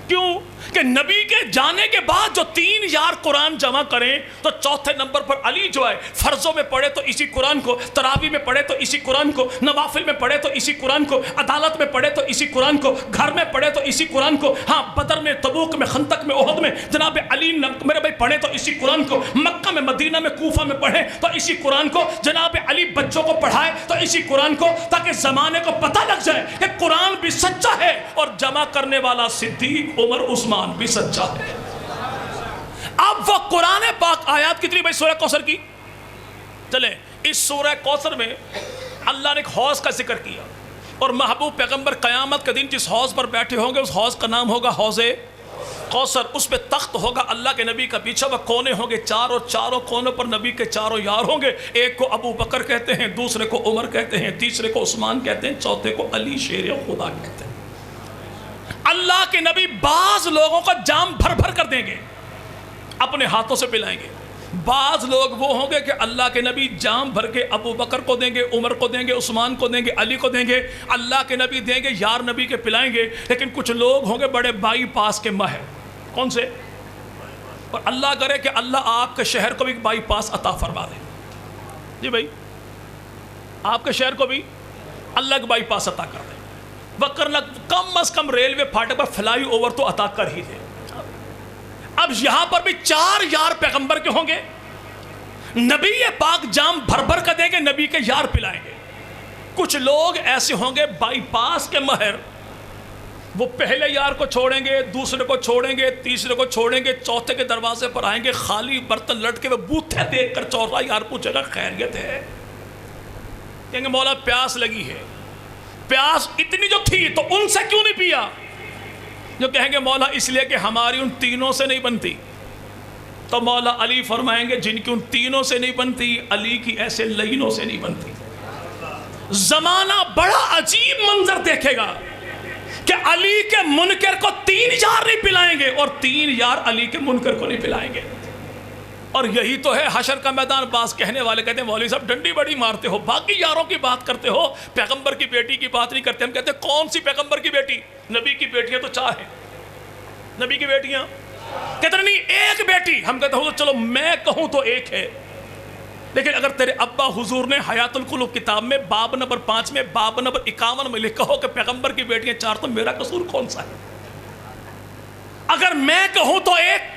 کیوں؟ کہ نبی کے جانے کے بعد جو 3 یار قرآن جمع کریں تو چوتھے نمبر پر علی جو ہے، فرضوں میں پڑھے تو اسی قرآن کو، تراویح میں پڑھے تو اسی قرآن کو، نوافل میں پڑھے تو اسی قرآن کو، عدالت میں پڑھے تو اسی قرآن کو، گھر میں پڑھے تو اسی قرآن کو، ہاں بدر میں، تبوک میں، خندق میں، احد میں جناب علی میرے بھائی پڑھے تو اسی قرآن کو، مکہ میں، مدینہ میں، کوفہ میں پڑھے تو اسی قرآن کو، جناب علی بچوں کو پڑھائے تو اسی قرآن کو، تاکہ زمانے کو پتہ لگ جائے کہ قرآن بھی سچا ہے اور جمع کرنے والا صدیق، عمر، عثمان بھی سچا ہے۔ اب وہ قرآن پاک آیات کتنی بھائی سورہ کوثر کی؟ چلیں اس سورہ کوثر میں اللہ نے ایک حوض کا ذکر کیا، اور محبوب پیغمبر قیامت کے دن جس حوض پر بیٹھے ہوں گے اس حوض کا نام ہوگا حوض کوثر۔ اس پہ تخت ہوگا اللہ کے نبی کا، پیچھے وہ کونے ہوں گے 4، اور چاروں کونوں پر نبی کے 4 یار ہوں گے۔ ایک کو ابو بکر کہتے ہیں، دوسرے کو عمر کہتے ہیں، تیسرے کو عثمان کہتے ہیں، چوتھے کو علی شیر خدا کہتے ہیں۔ اللہ کے نبی بعض لوگوں کو جام بھر بھر کر دیں گے، اپنے ہاتھوں سے پلائیں گے۔ بعض لوگ وہ ہوں گے کہ اللہ کے نبی جام بھر کے ابو بکر کو دیں گے، عمر کو دیں گے، عثمان کو دیں گے، علی کو دیں گے، اللہ کے نبی دیں گے، یار نبی کے پلائیں گے۔ لیکن کچھ لوگ ہوں گے بڑے بائی پاس کے ماہر، کون سے؟ اور اللہ کرے کہ اللہ آپ کے شہر کو بھی بائی پاس عطا فرما دے۔ جی بھائی آپ کے شہر کو بھی اللہ کے بائی پاس عطا کر دے، وقرنا کم از کم ریلوے پھاٹک پر فلائی اوور تو عطا کر ہی دے۔ اب یہاں پر بھی 4 یار پیغمبر کے ہوں گے، نبی پاک جام بھر بھر کر دیں گے، نبی کے یار پلائیں گے۔ کچھ لوگ ایسے ہوں گے بائی پاس کے ماہر، وہ پہلے یار کو چھوڑیں گے، دوسرے کو چھوڑیں گے، تیسرے کو چھوڑیں گے، چوتھے کے دروازے پر آئیں گے، خالی برتن لٹ کے وہ بوتھے دیکھ کر چوتھا یار پوچھے گا خیریت ہے؟ کہیں گے مولا پیاس لگی ہے۔ پیاس اتنی جو تھی تو ان سے کیوں نہیں پیا؟ جو کہیں گے مولا اس لیے کہ ہماری ان تینوں سے نہیں بنتی۔ تو مولا علی فرمائیں گے جن کی ان تینوں سے نہیں بنتی، علی کی ایسے لینوں سے نہیں بنتی۔ زمانہ بڑا عجیب منظر دیکھے گا کہ علی کے منکر کو 3 یار نہیں پلائیں گے، اور 3 یار علی کے منکر کو نہیں پلائیں گے۔ اور یہی تو ہے حشر کا میدان۔ بعض کہنے والے کہتے ہیں مولوی صاحب ڈنڈی بڑی مارتے ہو، باقی یاروں کی بات کرتے ہو، پیغمبر کی بیٹی کی بات نہیں کرتے۔ ہم کہتے ہیں کون سی پیغمبر کی بیٹی؟ نبی کی بیٹیاں تو 4 ہیں۔ نبی کی بیٹیاں کہتے ہیں نہیں ایک بیٹی۔ ہم کہتے ہیں چلو میں کہوں تو ایک ہے، لیکن اگر تیرے ابا حضور نے حیات القلوب کتاب میں باب نمبر 5 میں باب نمبر 51 میں لکھا ہو کہ پیغمبر کی بیٹیاں 4، تو میرا قصور کون سا ہے؟ اگر میں کہوں تو ایک،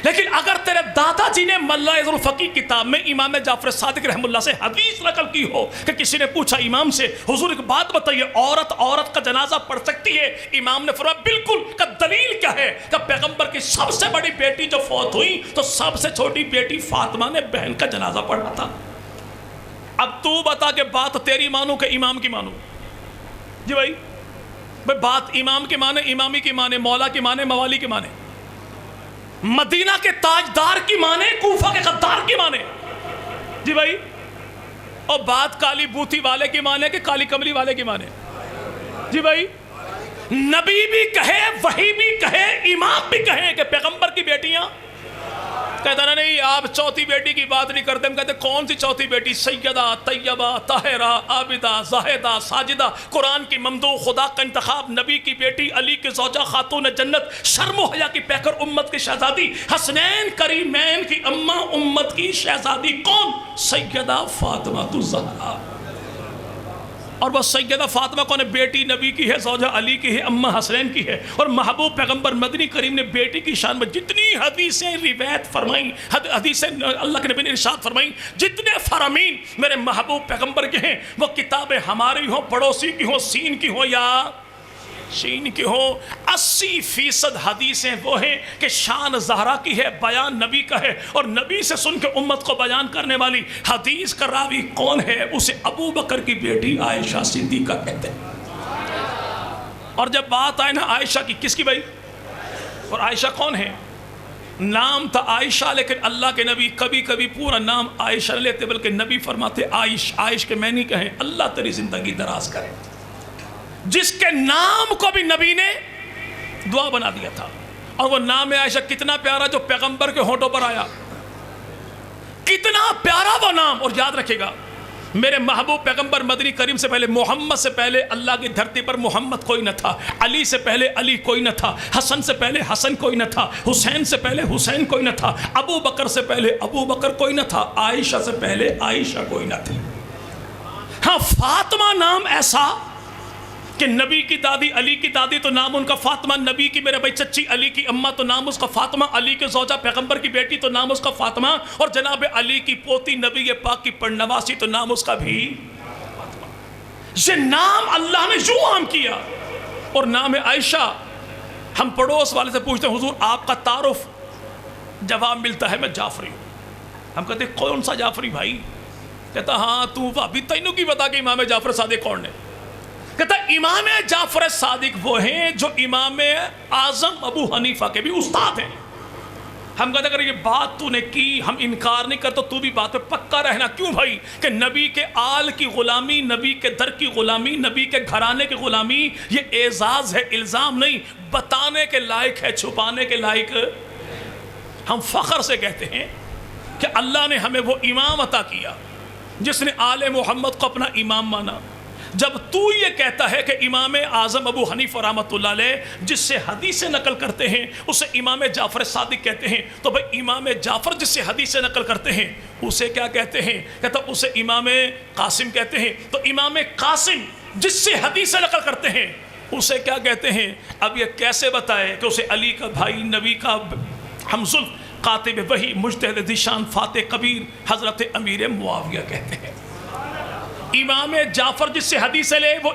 لیکن اگر تیرے دادا جی نے ملا ذوالفقی کتاب میں امام جعفر صادق رحمہ اللہ سے حدیث نقل کی ہو کہ کسی نے پوچھا امام سے حضور ایک بات بتائیے عورت کا جنازہ پڑھ سکتی ہے؟ امام نے فرمایا بالکل. کہ دلیل کیا ہے؟ کہ پیغمبر کی سب سے بڑی بیٹی جو فوت ہوئی تو سب سے چھوٹی بیٹی فاطمہ نے بہن کا جنازہ پڑھا تھا. اب تو بتا کہ بات تیری مانو کہ امام کی مانو؟ جی بھائی بات امام کی مانے، امامی کی مانے، مولا کی مانے، موالی کی مانے، مدینہ کے تاجدار کی مانے، کوفہ کے غدار کی مانے؟ جی بھائی. اور بات کالی بوتھی والے کی مانے کہ کالی کملی والے کی مانے؟ جی بھائی. نبی بھی کہے، وحی بھی کہے، امام بھی کہے کہ پیغمبر کی بیٹیاں، کہتا نا نہیں آپ چوتھی بیٹی کی بات نہیں کرتے. ہم کہتے کون سی چوتھی بیٹی؟ سیدہ، طیبہ، طاہرہ، عابدہ، زاہدہ، ساجدہ، قرآن کی ممدوح، خدا کا انتخاب، نبی کی بیٹی، علی کی زوجہ، خاتون جنت، شرم و حیا کی پیکر، امت کی شہزادی، حسنین کریمین کی اماں، امت کی شہزادی. کون؟ سیدہ فاطمہ الزہرا. اور وہ سیدہ فاطمہ کون ہے؟ بیٹی نبی کی ہے، زوجہ علی کی ہے، اماں حسنین کی ہے. اور محبوب پیغمبر مدنی کریم نے بیٹی کی شان میں جتنی حدیثیں روایت فرمائیں، حدیثیں اللہ کے نبی نے ارشاد فرمائیں، جتنے فرامین میرے محبوب پیغمبر کے ہیں، وہ کتابیں ہماری ہوں، پڑوسی کی ہوں، سین کی ہوں یا شین کی ہو، 80% حدیثیں وہ ہیں کہ شان زہرا کی ہے، بیان نبی کا ہے. اور نبی سے سن کے امت کو بیان کرنے والی حدیث کا راوی کون ہے؟ اسے ابو بکر کی بیٹی عائشہ صدیقہ کہتے ہیں. اور جب بات آئے نا عائشہ کی، کس کی بھائی؟ اور عائشہ کون ہے؟ نام تھا عائشہ، لیکن اللہ کے نبی کبھی کبھی پورا نام عائشہ لیتے بلکہ نبی فرماتے عائش کے میں نہیں کہیں اللہ تیری زندگی دراز کرے. جس کے نام کو بھی نبی نے دعا بنا دیا تھا. اور وہ نام عائشہ کتنا پیارا جو پیغمبر کے ہونٹوں پر آیا، کتنا پیارا وہ نام. اور یاد رکھے گا میرے محبوب پیغمبر مدنی کریم سے پہلے، محمد سے پہلے اللہ کی دھرتی پر محمد کوئی نہ تھا، علی سے پہلے علی کوئی نہ تھا، حسن سے پہلے حسن کوئی نہ تھا، حسین سے پہلے حسین کوئی نہ تھا، ابو بکر سے پہلے ابو بکر کوئی نہ تھا، عائشہ سے پہلے عائشہ کوئی نہ تھی. ہاں فاطمہ نام ایسا کہ نبی کی دادی، علی کی دادی تو نام ان کا فاطمہ، نبی کی میرے بھائی چچی علی کی اماں تو نام اس کا فاطمہ، علی کے زوجہ پیغمبر کی بیٹی تو نام اس کا فاطمہ، اور جناب علی کی پوتی نبی پاک کی پڑنواسی تو نام اس کا بھی فاطمہ. یہ نام اللہ نے یوں عام کیا. اور نام عائشہ، ہم پڑوس والے سے پوچھتے ہیں حضور آپ کا تعارف؟ جواب ملتا ہے میں جعفری ہوں. ہم کہتے ہیں کون سا جعفری بھائی؟ کہتا ہاں تو ابھی تینوں کی بتا کہ امام جعفر صادق کون ہے؟ کہتا امام جعفر صادق وہ ہیں جو امام اعظم ابو حنیفہ کے بھی استاد ہیں. ہم کہتے اگر یہ بات تو نے کی ہم انکار نہیں کرتے تو بھی بات پہ پکا رہنا. کیوں بھائی؟ کہ نبی کے آل کی غلامی، نبی کے در کی غلامی، نبی کے گھرانے کی غلامی یہ اعزاز ہے، الزام نہیں. بتانے کے لائق ہے، چھپانے کے لائق. ہم فخر سے کہتے ہیں کہ اللہ نے ہمیں وہ امام عطا کیا جس نے آل محمد کو اپنا امام مانا. جب تو یہ کہتا ہے کہ امام اعظم ابو حنیفہ رحمۃ اللہ علیہ جس سے حدیثیں نقل کرتے ہیں اسے امام جعفر صادق کہتے ہیں، تو بھئی امام جعفر جس سے حدیثیں نقل کرتے ہیں اسے کیا کہتے ہیں؟ کہتا اسے امام قاسم کہتے ہیں. تو امام قاسم جس سے حدیثیں نقل کرتے ہیں اسے کیا کہتے ہیں؟ اب یہ کیسے بتائے کہ اسے علی کا بھائی، نبی کا ہمزلف، قاطب وحی، مجتہد ذیشان، فاتح کبیر حضرت امیر معاویہ کہتے ہیں. امام جعفر جس سے حدیث لے وہ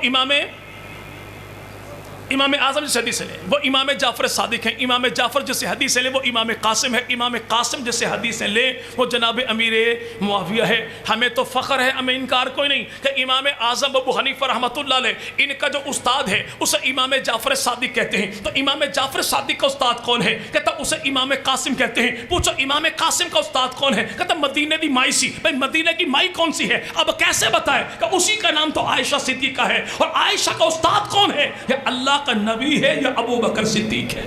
امام اعظم جس سے حدیث لے وہ امام جعفر صادق ہیں. امام جعفر جس سے حدیث لے وہ امام قاسم ہے. امام قاسم جس سے حدیث لے وہ جناب امیر معاویہ ہے. ہمیں تو فخر ہے، ہمیں انکار کوئی نہیں کہ امام اعظم ابو حنیفہ رحمۃ اللہ علیہ ان کا جو استاد ہے اسے امام جعفر صادق کہتے ہیں. تو امام جعفر صادق کا استاد کون ہے؟ کہتا اسے امام قاسم کہتے ہیں. پوچھو امام قاسم کا استاد کون ہے؟ کہتا مدینے دی مائی سی. بھائی مدینے کی مائی کون سی ہے؟ اب کیسے بتائے کہ اسی کا نام تو عائشہ صدیقہ ہے. اور عائشہ کا استاد کون ہے؟ یا اللہ کا نبی ہے یا ابو بکر صدیق ہے.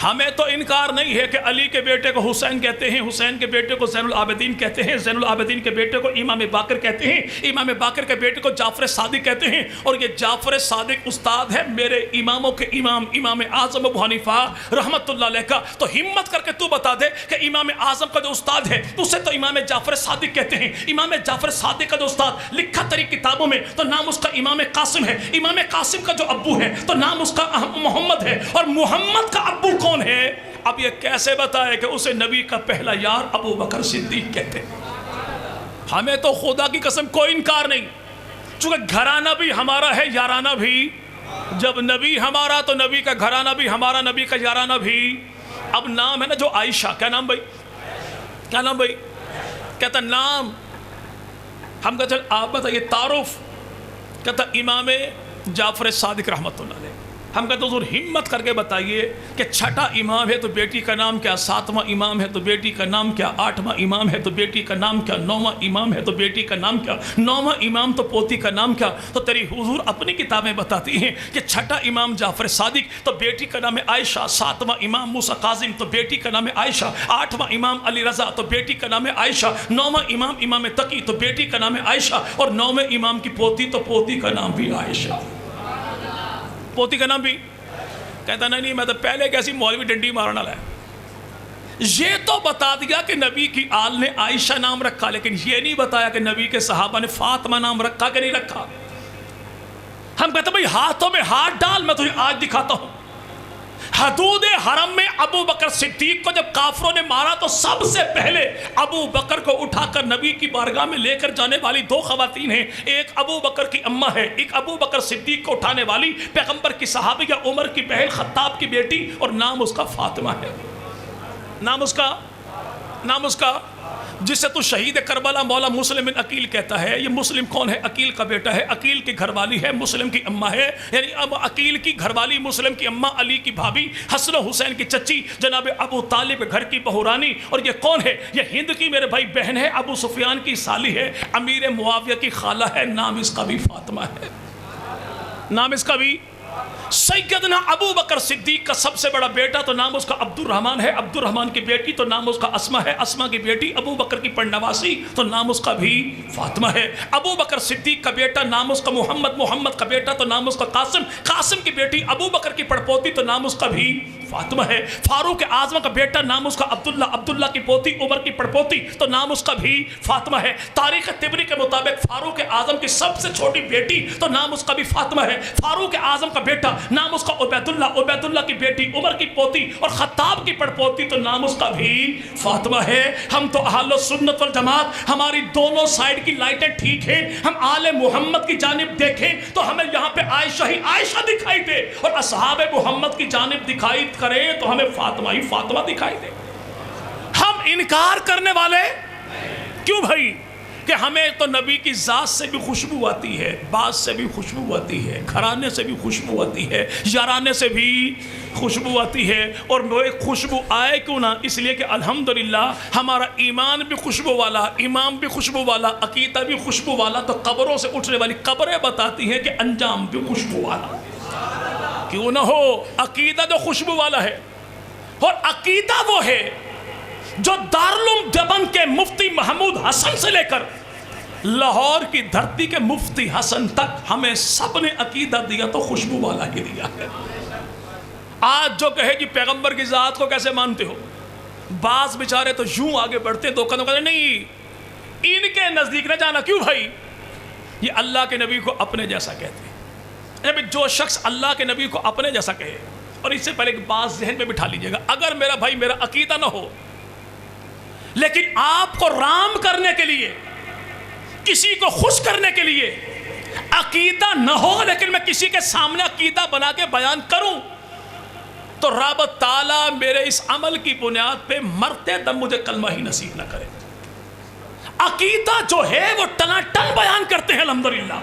ہمیں تو انکار نہیں ہے کہ علی کے بیٹے کو حسین کہتے ہیں، حسین کے بیٹے کو زین العابدین کہتے ہیں، زین العابدین کے بیٹے کو امام باقر کہتے ہیں، امام باقر کے بیٹے کو جعفر صادق کہتے ہیں. اور یہ جعفر صادق استاد ہے میرے اماموں کے امام، امام اعظم ابو حنیفہ رحمت اللہ علیہ کا. تو ہمت کر کے تو بتا دے کہ امام اعظم کا جو استاد ہے اسے تو امام جعفر صادق کہتے ہیں. امام جعفر صادق کا جو استاد لکھا تری کتابوں میں تو نام اس کا امام قاسم ہے. امام قاسم کا جو ابو ہے تو نام اس کا محمد ہے. اور محمد کا ابو کون ہے؟ اب یہ کیسے بتائے کہ اسے نبی کا پہلا یار ابو بکر صدیق کہتے ہیں؟ ہمیں تو خدا کی قسم کوئی انکار نہیں، چونکہ گھرانہ بھی ہمارا ہے، یارانہ بھی۔ جب نبی ہمارا تو نبی کا گھرانہ بھی ہمارا، نبی کا یارانہ بھی۔ اب نام ہے نا جو عائشہ، کیا نام بھائی؟ کیا نام بھائی؟ کہتا نام، ہم کہتے ہیں آپ بتائیے تعارف، کہتا امام جعفر صادق رحمۃ اللہ علیہ۔ ہم کہتے ہیں حضور ہمت کر کے بتائیے کہ چھٹا امام ہے تو بیٹی کا نام کیا، ساتواں امام ہے تو بیٹی کا نام کیا، آٹھواں امام ہے تو بیٹی کا نام کیا، نوواں امام ہے تو بیٹی کا نام کیا، نوواں امام تو پوتی کا نام کیا؟ تو تیری حضور اپنی کتابیں بتاتی ہیں کہ چھٹا امام جعفر صادق تو بیٹی کا نام ہے عائشہ، ساتواں امام موسیٰ کاظم تو بیٹی کا نام ہے عائشہ، آٹھواں امام علی رضا تو بیٹی کا نام ہے عائشہ، نوواں امام امام تقی تو بیٹی کا نام ہے عائشہ، اور نوویں امام کی پوتی تو پوتی کا نام بھی عائشہ، پوتی کا نام بھی۔ کہتا نہیں میں تو پہلے کیسی مولوی ڈنڈی مارنا لایا۔ یہ تو بتا دیا کہ نبی کی آل نے عائشہ نام رکھا، لیکن یہ نہیں بتایا کہ نبی کے صحابہ نے فاطمہ نام رکھا کہ نہیں رکھا۔ ہم کہتے ہیں بھئی ہاتھوں میں ہاتھ ڈال، میں تجھے آج دکھاتا ہوں۔ حدود حرم میں ابو بکر صدیق کو جب کافروں نے مارا تو سب سے پہلے ابو بکر کو اٹھا کر نبی کی بارگاہ میں لے کر جانے والی دو خواتین ہیں، ایک ابو بکر کی اماں ہے، ایک ابو بکر صدیق کو اٹھانے والی پیغمبر کی صحابیہ عمر کی بہن خطاب کی بیٹی، اور نام اس کا فاطمہ ہے۔ نام اس کا جس سے تو شہید کربلا مولا مسلم بن عقیل کہتا ہے۔ یہ مسلم کون ہے؟ عقیل کا بیٹا ہے، عقیل کی گھر والی ہے، مسلم کی اماں ہے، یعنی اب عقیل کی گھر والی، مسلم کی اماں، علی کی بھابھی، حسن و حسین کی چچی، جناب ابو طالب گھر کی بہورانی۔ اور یہ کون ہے؟ یہ ہند کی میرے بھائی بہن ہے، ابو سفیان کی سالی ہے، امیر معاویہ کی خالہ ہے، نام اس کا بھی فاطمہ ہے، نام اس کا بھی۔ سیدنا ابو بکر صدیق کا سب سے بڑا بیٹا تو نام اس کا عبد الرحمن ہے، عبد الرحمن کی بیٹی تو نام اس کا اسما ہے، اسما کی بیٹی ابو بکر کی پڑنواسی تو نام اس کا بھی فاطمہ ہے۔ ابو بکر صدیق کا بیٹا نام اس کا محمد، محمد کا بیٹا تو نام اس کا قاسم، قاسم کی بیٹی ابو بکر کی پڑپوتی تو نام اس کا بھی فاطمہ ہے۔ فاروق اعظم کا بیٹا نام اس کا عبداللہ، عبداللہ کی پوتی عمر کی پڑپوتی تو نام اس کا بھی فاطمہ ہے۔ تاریخ طبری کے مطابق فاروق اعظم کی سب سے چھوٹی بیٹی تو نام اس کا بھی فاطمہ ہے۔ فاروق اعظم کا بیٹا نام اس کا عبیداللہ، عبیداللہ کی بیٹی عمر کی پوتی اور خطاب کی پڑپوتی تو نام اس کا بھی فاطمہ ہے۔ ہم تو اہل سنت والجماعت، ہماری دونوں سائیڈ کی لائٹیں ٹھیک ہیں، ہم آل محمد کی جانب دیکھیں تو ہمیں یہاں پہ عائشہ ہی عائشہ دکھائی دے، اور اصحاب محمد کی جانب دکھائی کریں تو ہمیں فاطمہ ہی فاطمہ دکھائی دے۔ ہم انکار کرنے والے کیوں بھائی؟ کہ ہمیں تو نبی کی ذات سے بھی خوشبو آتی ہے، بات سے بھی خوشبو آتی ہے، گھرانے سے بھی خوشبو آتی ہے، یارانے سے بھی خوشبو آتی ہے۔ اور وہ ایک خوشبو آئے کیوں نہ، اس لیے کہ الحمدللہ ہمارا ایمان بھی خوشبو والا، امام بھی خوشبو والا، عقیدہ بھی خوشبو والا، تو قبروں سے اٹھنے والی قبریں بتاتی ہیں کہ انجام بھی خوشبو والا کیوں نہ ہو۔ عقیدہ جو خوشبو والا ہے، اور عقیدہ وہ ہے جو دارالعلوم دیوبند کے مفتی محمود حسن سے لے کر لاہور کی دھرتی کے مفتی حسن تک ہمیں سب نے عقیدہ دیا تو خوشبو والا ہی دیا ہے۔ آج جو کہے کہ پیغمبر کی ذات کو کیسے مانتے ہو، بعض بیچارے تو یوں آگے بڑھتے ہیں، دو قدم کہتے نہیں ان کے نزدیک نہ جانا۔ کیوں بھائی؟ یہ اللہ کے نبی کو اپنے جیسا کہتے ہیں۔ جو شخص اللہ کے نبی کو اپنے جیسا کہے، اور اس سے پہلے ایک بات ذہن میں بٹھا لیجئے گا، اگر میرا بھائی میرا عقیدہ نہ ہو لیکن آپ کو رام کرنے کے لیے، کسی کو خوش کرنے کے لیے عقیدہ نہ ہو، لیکن میں کسی کے سامنے عقیدہ بنا کے بیان کروں، تو رب تعالیٰ میرے اس عمل کی بنیاد پہ مرتے دم مجھے کلمہ ہی نصیب نہ کرے۔ عقیدہ جو ہے وہ ٹنا ٹن بیان کرتے ہیں الحمدللہ۔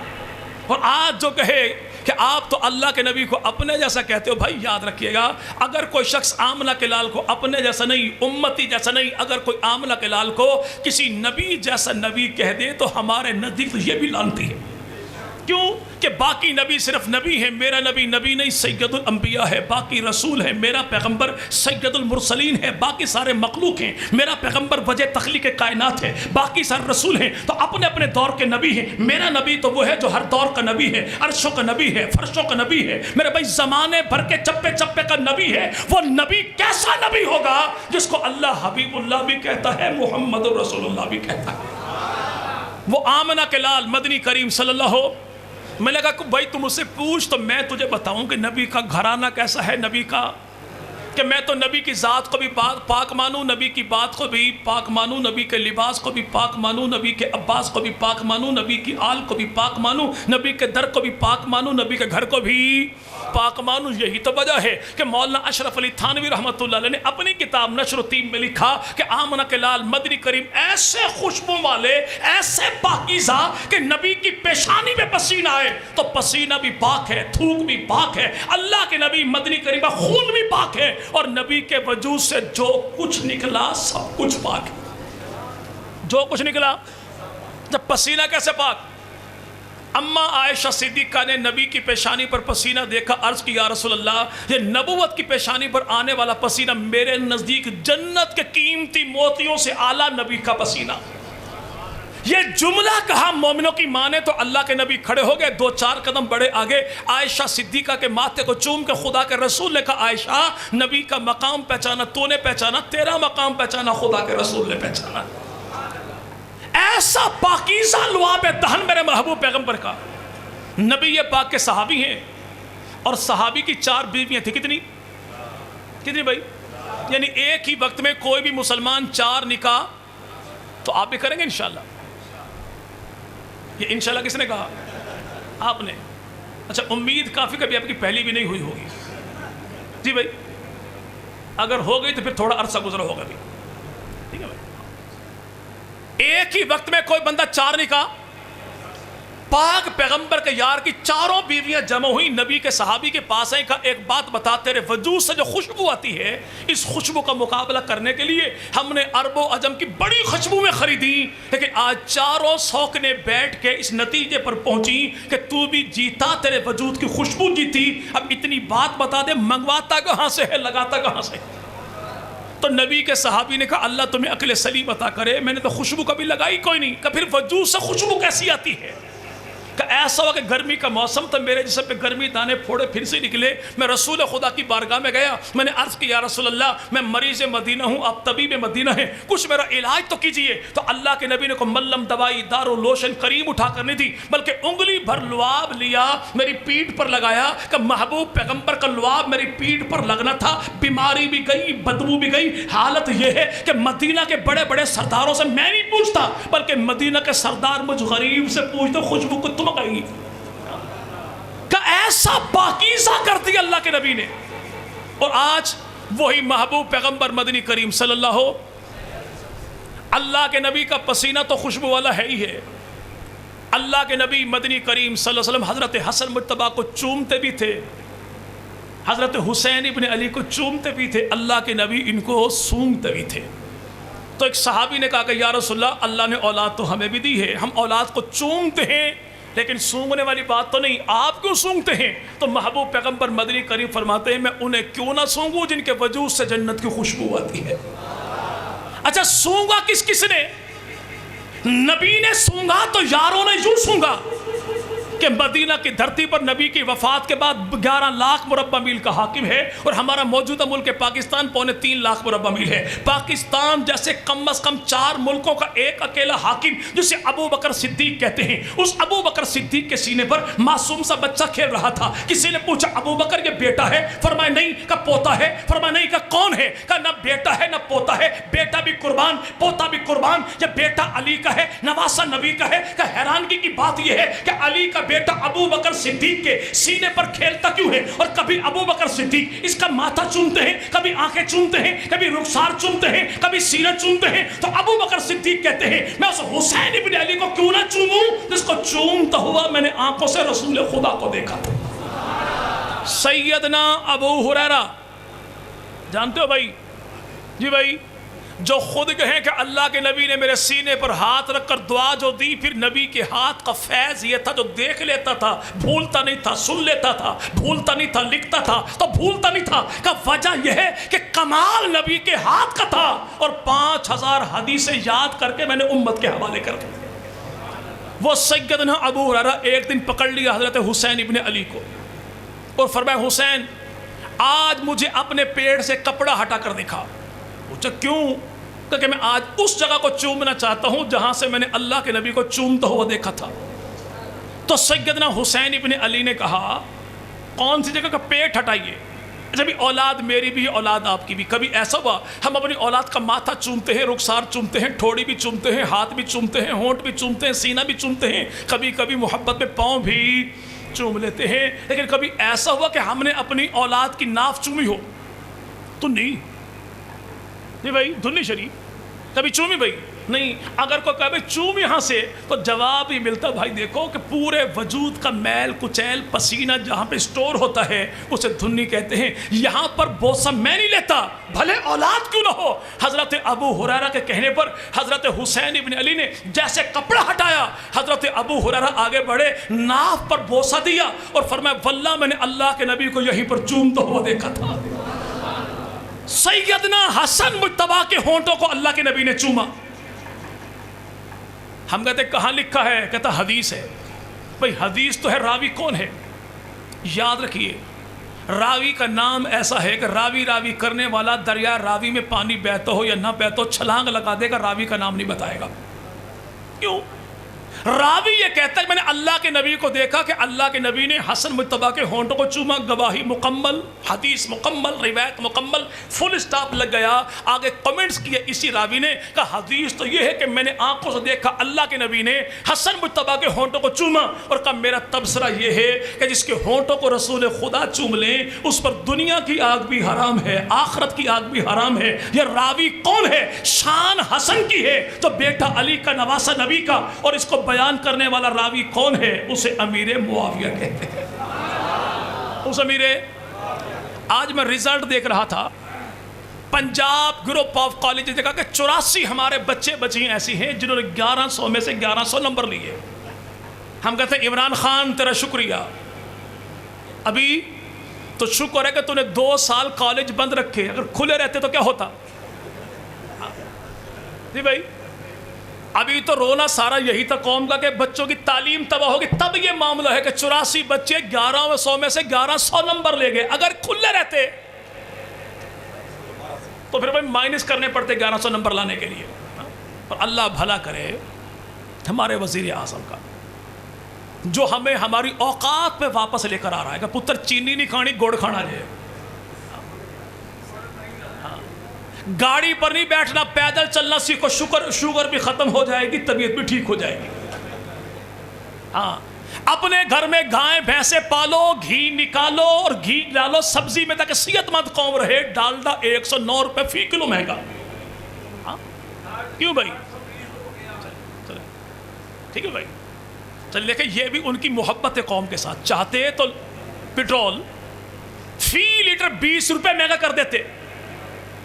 اور آج جو کہے کہ آپ تو اللہ کے نبی کو اپنے جیسا کہتے ہو، بھائی یاد رکھیے گا، اگر کوئی شخص آمنہ کے لال کو اپنے جیسا نہیں، امتی جیسا نہیں، اگر کوئی آمنہ کے لال کو کسی نبی جیسا نبی کہہ دے تو ہمارے نزدیک تو یہ بھی لانتی ہے۔ کیوں کہ باقی نبی صرف نبی ہیں، میرا نبی نبی نہیں، سید الانبیاء ہے، باقی رسول ہے، میرا پیغمبر سید المرسلین ہے، باقی سارے مخلوق ہیں، میرا پیغمبر وجہ تخلیق کائنات ہے، باقی سارے رسول ہیں، تو اپنے اپنے دور کے نبی ہیں۔ میرا نبی تو وہ ہے جو ہر دور کا نبی ہے، عرشوں کا نبی ہے، فرشوں کا نبی ہے، میرے بھائی زمانے بھر کے چپے چپے کا نبی ہے۔ وہ نبی کیسا نبی ہوگا جس کو اللہ حبیب اللہ بھی کہتا ہے، محمد رسول اللہ بھی کہتا ہے۔ وہ آمنہ کے لال مدنی کریم صلی اللہ ہو۔ میں نے کہا کہ بھائی تم مجھ سے پوچھ تو میں تجھے بتاؤں کہ نبی کا گھرانہ کیسا ہے، نبی کا کہ میں تو نبی کی ذات کو بھی پاک مانوں، نبی کی بات کو بھی پاک مانوں، نبی کے لباس کو بھی پاک مانوں، نبی کے عباس کو بھی پاک مانوں، نبی کی آل کو بھی پاک مانوں، نبی کے در کو بھی پاک مانوں، نبی کے گھر کو بھی پاک مانوں. یہی تو وجہ ہے کہ مولانا اشرف علی تھانوی رحمۃ اللہ علیہ نے اپنی کتاب نشر التیم میں لکھا کہ آمنہ کے لال مدنی کریم ایسے خوشبو والے، ایسے پاکیزہ کہ نبی کی پیشانی میں پسینہ آئے تو پسینہ بھی پاک ہے، تھوک بھی پاک ہے، اللہ کے نبی مدنی کریم کا خون بھی پاک ہے، اور نبی کے وجود سے جو کچھ نکلا سب کچھ پاک ہے. جو کچھ نکلا، جب پسینہ کیسے پاک؟ اماں عائشہ صدیقہ نے نبی کی پیشانی پر پسینہ دیکھا، عرض کی یا رسول اللہ، یہ نبوت کی پیشانی پر آنے والا پسینہ میرے نزدیک جنت کے قیمتی موتیوں سے اعلیٰ نبی کا پسینہ. یہ جملہ کہا مومنوں کی ماں نے تو اللہ کے نبی کھڑے ہو گئے، 2-4 قدم بڑے آگے، عائشہ صدیقہ کے ماتھے کو چوم کے خدا کے رسول نے کہا عائشہ نبی کا مقام پہچانا تو نے پہچانا، تیرا مقام پہچانا خدا کے رسول نے پہچانا. ایسا پاکیزہ لعاب دہن میرے محبوب پیغمبر کا. نبی پاک کے صحابی ہیں اور صحابی کی 4 بیویاں تھیں. کتنی بھائی؟ یعنی ایک ہی وقت میں کوئی بھی مسلمان 4 نکاح تو آپ بھی کریں گے انشاءاللہ. یہ انشاءاللہ کس نے کہا؟ آپ نے. اچھا امید کافی کبھی آپ کی پہلی بھی نہیں ہوئی ہوگی. جی بھائی اگر ہو گئی تو پھر تھوڑا عرصہ گزرا ہوگا بھی. ٹھیک ہے بھائی. ایک ہی وقت میں کوئی بندہ 4 نکاح، پاک پیغمبر کے یار کی 4 بیویاں جمع ہوئی، نبی کے صحابی کے پاس آئیں کہا ایک بات بتا، تیرے وجود سے جو خوشبو آتی ہے اس خوشبو کا مقابلہ کرنے کے لیے ہم نے عرب و عجم کی بڑی خوشبو میں خریدی، لیکن آج 4 سوکنے بیٹھ کے اس نتیجے پر پہنچی کہ تو بھی جیتا، تیرے وجود کی خوشبو جیتی. اب اتنی بات بتا دے، منگواتا کہاں سے ہے، لگاتا کہاں سے؟ تو نبی کے صحابی نے کہا اللہ تمہیں عقل سلیم عطا کرے، میں نے تو خوشبو کبھی لگائی کوئی نہیں. کہ پھر وجود سے خوشبو کیسی آتی ہے؟ کہ ایسا ہوا کہ گرمی کا موسم تو میرے جسم پہ گرمی دانے پھوڑے پھر سے نکلے. میں رسول خدا کی بارگاہ میں گیا، میں نے عرض کی یا رسول اللہ میں مریض مدینہ ہوں، آپ طبیب مدینہ ہیں، کچھ میرا علاج تو کیجئے. تو اللہ کے نبی نے کو ملم دوائی دارو لوشن کریم اٹھا کر نہیں دی، بلکہ انگلی بھر لعاب لیا، میری پیٹھ پر لگایا کہ محبوب پیغمبر کا لعاب میری پیٹھ پر لگنا تھا. بیماری بھی گئی، بدبو بھی گئی. حالت یہ ہے کہ مدینہ کے بڑے بڑے سرداروں سے میں نہیں پوچھتا، بلکہ مدینہ کے سردار مجھ غریب سے پوچھتے خوشبو کو تم گئی. کہ ایسا پاکیزہ کر دیا اللہ کے نبی نے. اور آج وہی محبوب پیغمبر مدنی کریم صلی اللہ کے نبی کا پسینہ تو خوشبو والا ہے ہی ہے. اللہ کے نبی مدنی کریم صلی اللہ علیہ وسلم حضرت حسن مجتبیٰ کو چومتے بھی تھے، حضرت حسین ابن علی کو چومتے بھی تھے، اللہ کے نبی ان کو سونگتے بھی تھے. تو ایک صحابی نے کہا کہ یا رسول اللہ نے اولاد تو ہمیں بھی دی ہے، ہم اولاد کو چومتے ہیں لیکن سونگنے والی بات تو نہیں، آپ کیوں سونگتے ہیں؟ تو محبوب پیغمبر مدنی کریم فرماتے ہیں میں انہیں کیوں نہ سونگوں جن کے وجود سے جنت کی خوشبو آتی ہے. اچھا سونگا کس نے؟ نبی نے سونگا تو یاروں نے یوں سونگا کہ مدینہ کی دھرتی پر نبی کی وفات کے بعد 11 لاکھ مربع میل کا حاکم ہے، اور ہمارا موجودہ ملک پاکستان 3.25 لاکھ مربع میل ہے. پاکستان جیسے کم از کم 4 ملکوں کا ایک اکیلا حاکم جسے ابو بکر صدیق کہتے ہیں، اس ابو بکر صدیق کے سینے پر معصوم سا بچہ کھیل رہا تھا. کسی نے پوچھا ابو بکر یہ بیٹا ہے؟ فرمایا نہیں. کہ پوتا ہے؟ فرمایا نہیں. کہ کون ہے؟ کہ نہ بیٹا ہے نہ پوتا ہے، بیٹا بھی قربان پوتا بھی قربان. یہ بیٹا علی کا ہے، نواسہ نبی کا ہے. کہ حیرانگی کی بات یہ ہے کہ علی کا بیٹا ابو بکر صدیق کے سینے پر کھیلتا کیوں ہے؟ اور کبھی ابو بکر صدیق اس کا ماتھا چومتے ہیں، کبھی آنکھیں چومتے ہیں، کبھی رخسار چومتے ہیں، کبھی سینہ چومتے ہیں. تو ابو بکر صدیق کہتے ہیں میں اس حسین ابن علی کو کیوں نہ چوموں جس کو چومتا ہوا میں نے آنکھوں سے رسول خدا کو دیکھا تھا. سیدنا ابو ہریرہ جانتے ہو بھائی؟ جی بھائی، جو خود کہیں کہ اللہ کے نبی نے میرے سینے پر ہاتھ رکھ کر دعا جو دی، پھر نبی کے ہاتھ کا فیض یہ تھا جو دیکھ لیتا تھا بھولتا نہیں تھا، سن لیتا تھا بھولتا نہیں تھا، لکھتا تھا تو بھولتا نہیں تھا. کہ وجہ یہ ہے کہ کمال نبی کے ہاتھ کا تھا. اور 5000 حدیثیں یاد کر کے میں نے امت کے حوالے کر دی. وہ سیدنا ابو ہریرہ ایک دن پکڑ لیا حضرت حسین ابن علی کو اور فرمایا حسین آج مجھے اپنے پیڑ سے کپڑا ہٹا کر دکھا. پوچھا کیوں؟ کہ میں آج اس جگہ کو چومنا چاہتا ہوں جہاں سے میں نے اللہ کے نبی کو چومتا ہوا دیکھا تھا. تو سیدنا حسین ابن علی نے کہا کون سی جگہ کا؟ پیٹ ہٹائیے. اچھا بھی اولاد میری بھی اولاد آپ کی بھی، کبھی ایسا ہوا ہم اپنی اولاد کا ماتھا چومتے ہیں، رخسار چومتے ہیں، ٹھوڑی بھی چومتے ہیں، ہاتھ بھی چومتے ہیں، ہونٹ بھی چومتے ہیں، سینہ بھی چومتے ہیں، کبھی کبھی محبت میں پاؤں بھی چوم لیتے ہیں، لیکن کبھی ایسا ہوا کہ ہم نے اپنی اولاد کی ناف چومی ہو تو نہیں جی بھائی دھنی شریف کبھی چومی بھائی نہیں، اگر کوئی کہے چوم یہاں سے تو جواب ہی ملتا بھائی دیکھو کہ پورے وجود کا میل کچیل پسینہ جہاں پہ اسٹور ہوتا ہے اسے دھنی کہتے ہیں، یہاں پر بوسہ میں نہیں لیتا بھلے اولاد کیوں نہ ہو۔ حضرت ابو ہریرہ کے کہنے پر حضرت حسین ابن علی نے جیسے کپڑا ہٹایا، حضرت ابو ہریرہ آگے بڑھے، ناف پر بوسہ دیا اور فرمایا واللہ میں نے اللہ کے نبی کو یہیں پر چومتا ہوا دیکھا تھا۔ سیدنا حسن مجتبیٰ کے ہونٹوں کو اللہ کے نبی نے چوما۔ ہم کہتے کہاں لکھا ہے؟ کہتا حدیث ہے۔ بھئی حدیث تو ہے، راوی کون ہے؟ یاد رکھیے راوی کا نام ایسا ہے کہ راوی راوی کرنے والا دریا راوی میں پانی بہتا ہو یا نہ بہتا ہو چھلانگ لگا دے گا، راوی کا نام نہیں بتائے گا۔ کیوں؟ راوی یہ کہتا ہے میں نے اللہ کے نبی کو دیکھا کہ اللہ کے نبی نے حسن مجتبیٰ کے ہونٹوں کو چوما، گواہی مکمل، حدیث مکمل، روایت مکمل، فل سٹاپ لگ گیا۔ آگے کمنٹس کیے اسی راوی نے کہا حدیث تو یہ ہے کہ میں نے آنکھوں سے دیکھا اللہ کے نبی نے حسن مجتبیٰ کے ہونٹوں کو چوما، اور کہا میرا تبصرہ یہ ہے کہ جس کے ہونٹوں کو رسول خدا چوم لیں اس پر دنیا کی آگ بھی حرام ہے، آخرت کی آگ بھی حرام ہے۔ یہ راوی کون ہے؟ شان حسن کی ہے تو بیٹا علی کا، نواسہ نبی کا، اور اس کو بیان کرنے والا راوی کون ہے؟ اسے امیر معاویہ کہتے ہیں۔ اس امیر، آج میں رزلٹ دیکھ رہا تھا پنجاب گروپ آف کالج، دیکھا کہ 84 ہمارے بچے بچیاں ایسی ہیں جنہوں نے 1100 میں سے 1100 نمبر لیے۔ ہم کہتے ہیں عمران خان تیرا شکریہ، ابھی تو شکر ہے کہ تو نے 2 سال کالج بند رکھے، اگر کھلے رہتے تو کیا ہوتا؟ جی بھائی ابھی تو رونا سارا یہی تھا قوم کا کہ بچوں کی تعلیم تباہ ہوگی، تب یہ معاملہ ہے کہ 84 بچے 1100 میں سے 1100 نمبر لے گئے۔ اگر کھلے رہتے تو پھر بھائی مائنس کرنے پڑتے 1100 نمبر لانے کے لیے۔ اور اللہ بھلا کرے ہمارے وزیر اعظم کا، جو ہمیں ہماری اوقات پہ واپس لے کر آ رہا ہے کہ پتر چینی نہیں کھانی گوڑ کھانا ہے، گاڑی پر نہیں بیٹھنا، پیدل چلنا سیکھو، شوگر بھی ختم ہو جائے گی، طبیعت بھی ٹھیک ہو جائے گی۔ ہاں اپنے گھر میں گائیں بھینسیں پالو، گھی نکالو اور گھی ڈالو سبزی میں تاکہ صحت مند قوم رہے۔ ڈالڈا 109 روپے فی کلو مہنگا، ہاں کیوں بھائی؟ چلے ٹھیک ہے بھائی، چل دیکھیں یہ بھی ان کی محبت ہے قوم کے ساتھ۔ چاہتے تو پیٹرول فی لیٹر 20 روپے مہنگا کر دیتے،